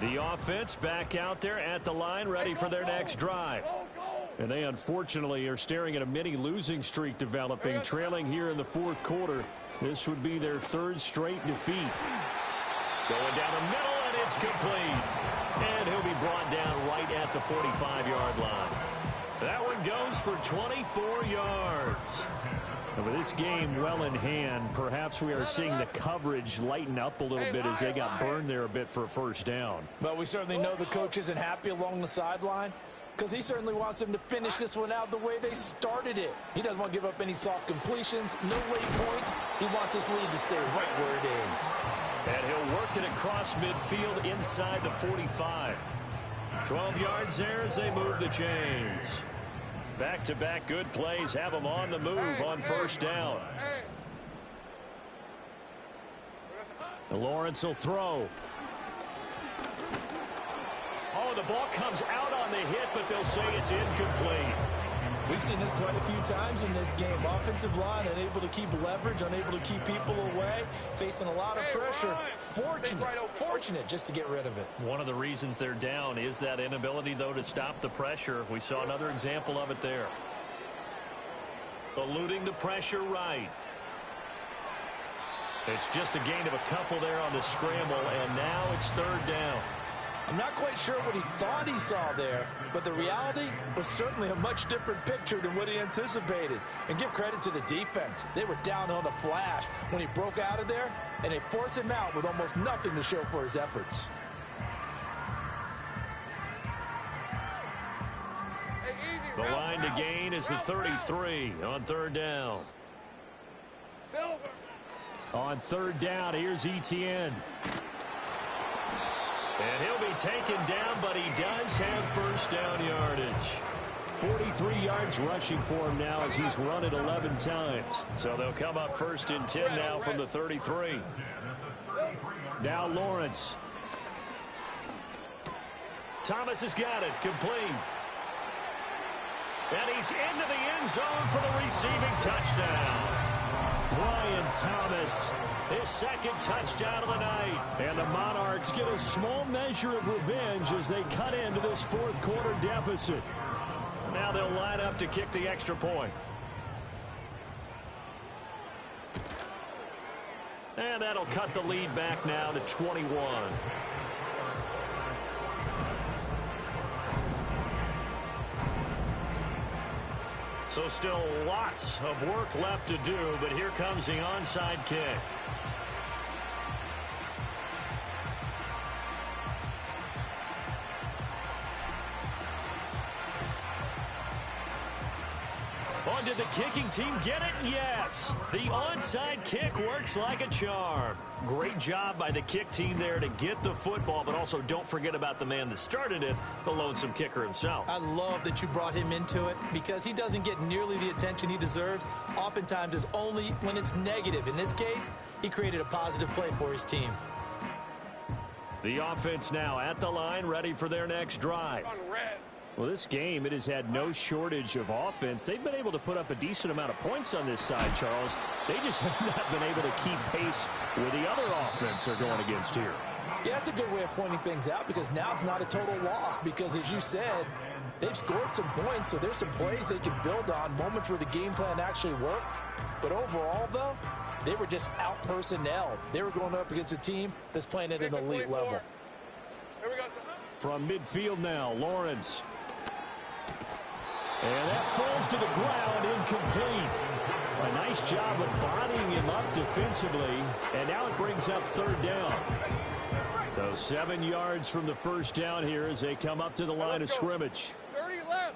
The offense back out there at the line, ready for their next drive. And they unfortunately are staring at a mini losing streak developing, trailing here in the 4th quarter. This would be their 3rd straight defeat. Going down the middle, and it's complete. And he'll be brought down right at the 45-yard line. That one goes for 24 yards. And with this game well in hand, perhaps we are seeing the coverage lighten up a little bit as they got burned there a bit for a 1st down. But we certainly know the coach isn't happy along the sideline because he certainly wants them to finish this one out the way they started it. He doesn't want to give up any soft completions, no late points. He wants his lead to stay right where it is. And he'll work it across midfield inside the 45. 12 yards there as they move the chains. Back-to-back good plays have them on the move on 1st down. Lawrence will throw. Oh, the ball comes out on the hit, but they'll say it's incomplete. We've seen this quite a few times in this game. Offensive line unable to keep leverage, unable to keep people away, facing a lot of pressure. Fortunate just to get rid of it. One of the reasons they're down is that inability, though, to stop the pressure. We saw another example of it there. Eluding the pressure right. It's just a gain of a couple there on the scramble, and now it's 3rd down. I'm not quite sure what he thought he saw there, but the reality was certainly a much different picture than what he anticipated. And give credit to the defense. They were down on the flash when he broke out of there, and they forced him out with almost nothing to show for his efforts. The line to gain is the 33 on 3rd down. On 3rd down, here's Etienne. And he'll be taken down, but he does have 1st down yardage. 43 yards rushing for him now as he's run it 11 times. So they'll come up 1st and 10 now from the 33. Now Lawrence. Thomas has got it, complete. And he's into the end zone for the receiving touchdown. Brian Thomas, his 2nd touchdown of the night. And the Monarchs get a small measure of revenge as they cut into this 4th quarter deficit. Now they'll line up to kick the extra point. And that'll cut the lead back now to 21. So still lots of work left to do, but here comes the onside kick. Oh, did the kicking team get it? Yes. The onside kick works like a charm. great job by the kick team there to get the football, but also don't forget about the man that started it, the lonesome kicker himself. I love that you brought him into it because he doesn't get nearly the attention he deserves. Oftentimes it's only when it's negative. In this case, he created a positive play for his team. The offense now at the line, ready for their next drive. Well, this game, it has had no shortage of offense. They've been able to put up a decent amount of points on this side, Charles. They just have not been able to keep pace with the other offense they're going against here. Yeah, that's a good way of pointing things out because now it's not a total loss because, as you said, they've scored some points, so there's some plays they can build on, moments where the game plan actually worked. But overall, though, they were just out-personnel. They were going up against a team that's playing at an elite level. From midfield now, Lawrence. And that falls to the ground, incomplete. A nice job of bodying him up defensively, and now it brings up third down. So 7 yards from the first down here as they come up to the line of scrimmage. 30 left.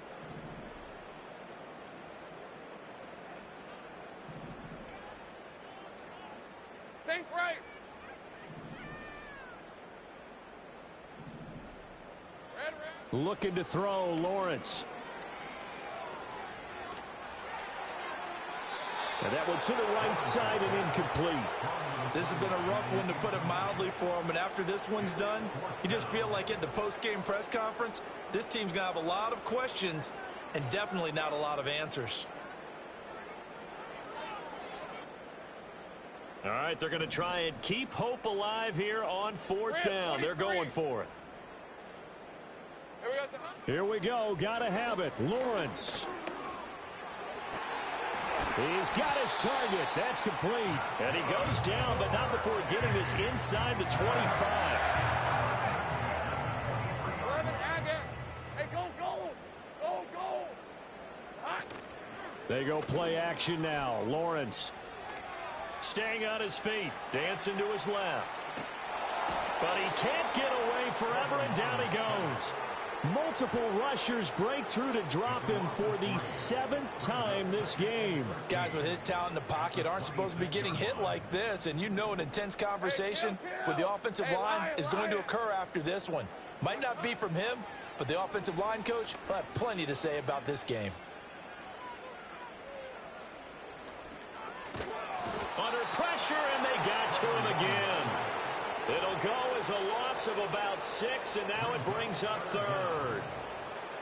Sink right. Red. Looking to throw, Lawrence. And that one to the right side and incomplete. This has been a rough one, to put it mildly, for him. And after this one's done, you just feel like at the post-game press conference, this team's going to have a lot of questions and definitely not a lot of answers. All right, they're going to try and keep hope alive here on fourth down. They're going for it. Here we go. Got to have it. Lawrence. He's got his target. That's complete. And he goes down, but not before getting this inside the 25. Hey, go, go. Go, go. Hot. They go play action now. Lawrence staying on his feet. Dancing to his left. But he can't get away forever, and down he goes. Multiple rushers break through to drop him for the 7th time this game. Guys with his talent in the pocket aren't supposed to be getting hit like this, and you know an intense conversation with the offensive line is going to occur after this one. Might not be from him, but the offensive line coach will have plenty to say about this game. Under pressure, and they got to him again. It'll go as a loss of about 6, and now it brings up third.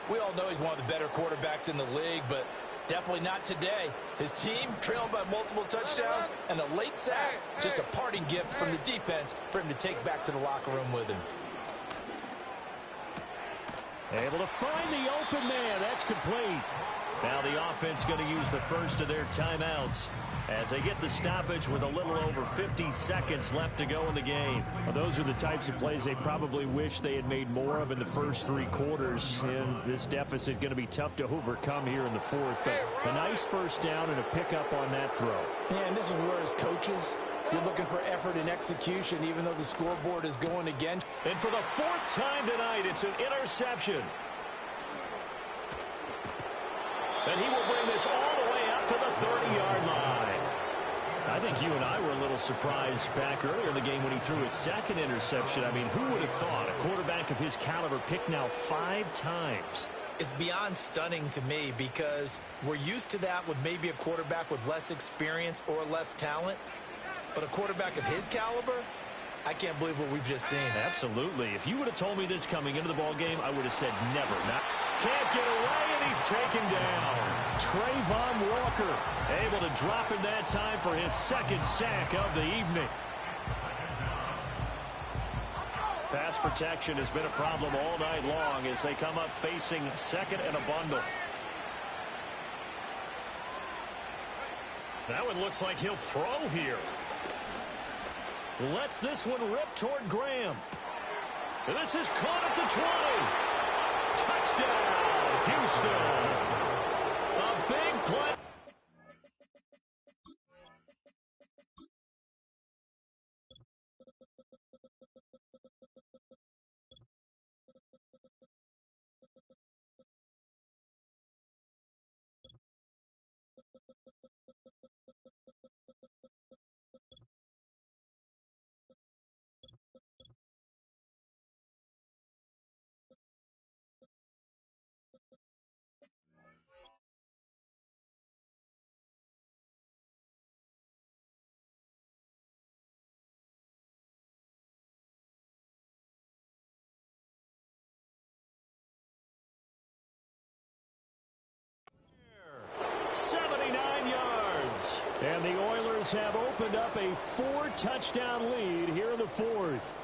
We all know he's one of the better quarterbacks in the league, but definitely not today. His team trailing by multiple touchdowns, and a late sack, just a parting gift from the defense for him to take back to the locker room with him. Able to find the open man. That's complete. Now the offense going to use the first of their timeouts as they get the stoppage with a little over 50 seconds left to go in the game. Well, those are the types of plays they probably wish they had made more of in the first 3 quarters. And this deficit going to be tough to overcome here in the fourth. But a nice first down and a pickup on that throw. Yeah, and this is where, as coaches, you're looking for effort and execution, even though the scoreboard is going against. And for the 4th time tonight, it's an interception. And he will bring this all the way up to the 30-yard line. I think you and I were a little surprised back earlier in the game when he threw his 2nd interception. I mean, who would have thought a quarterback of his caliber picked now 5 times? It's beyond stunning to me because we're used to that with maybe a quarterback with less experience or less talent. But a quarterback of his caliber, I can't believe what we've just seen. Absolutely. If you would have told me this coming into the ballgame, I would have said never. Can't get away, and he's taken down. Trayvon Walker able to drop him that time for his 2nd sack of the evening. Pass protection has been a problem all night long as they come up facing 2nd and a bundle. That one looks like he'll throw here. Lets this one rip toward Graham. And this is caught at the 20. Touchdown, Houston. A big play. opened up a 4-touchdown lead here in the fourth.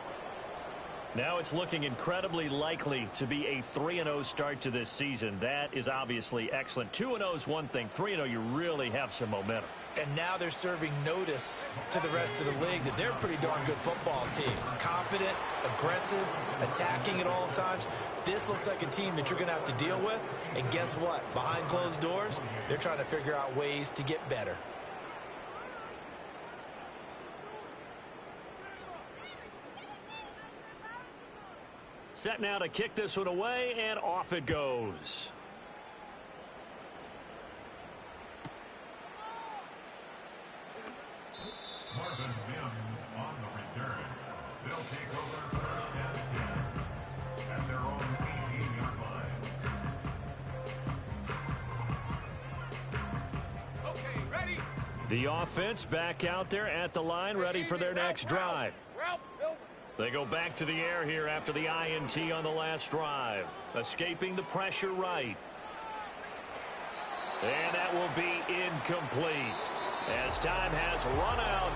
Now it's looking incredibly likely to be a 3-0 start to this season. That is obviously excellent. 2-0 is one thing. 3-0, you really have some momentum. And now they're serving notice to the rest of the league that they're a pretty darn good football team. Confident, aggressive, attacking at all times. This looks like a team that you're going to have to deal with. And guess what? Behind closed doors, they're trying to figure out ways to get better. Set now to kick this one away, and off it goes. Marvin Mims on the return. They'll take over first and 10 at their own 18-yard line. Okay, ready? The offense back out there at the line, ready for their next drive. They go back to the air here after the INT on the last drive. Escaping the pressure right. And that will be incomplete as time has run out.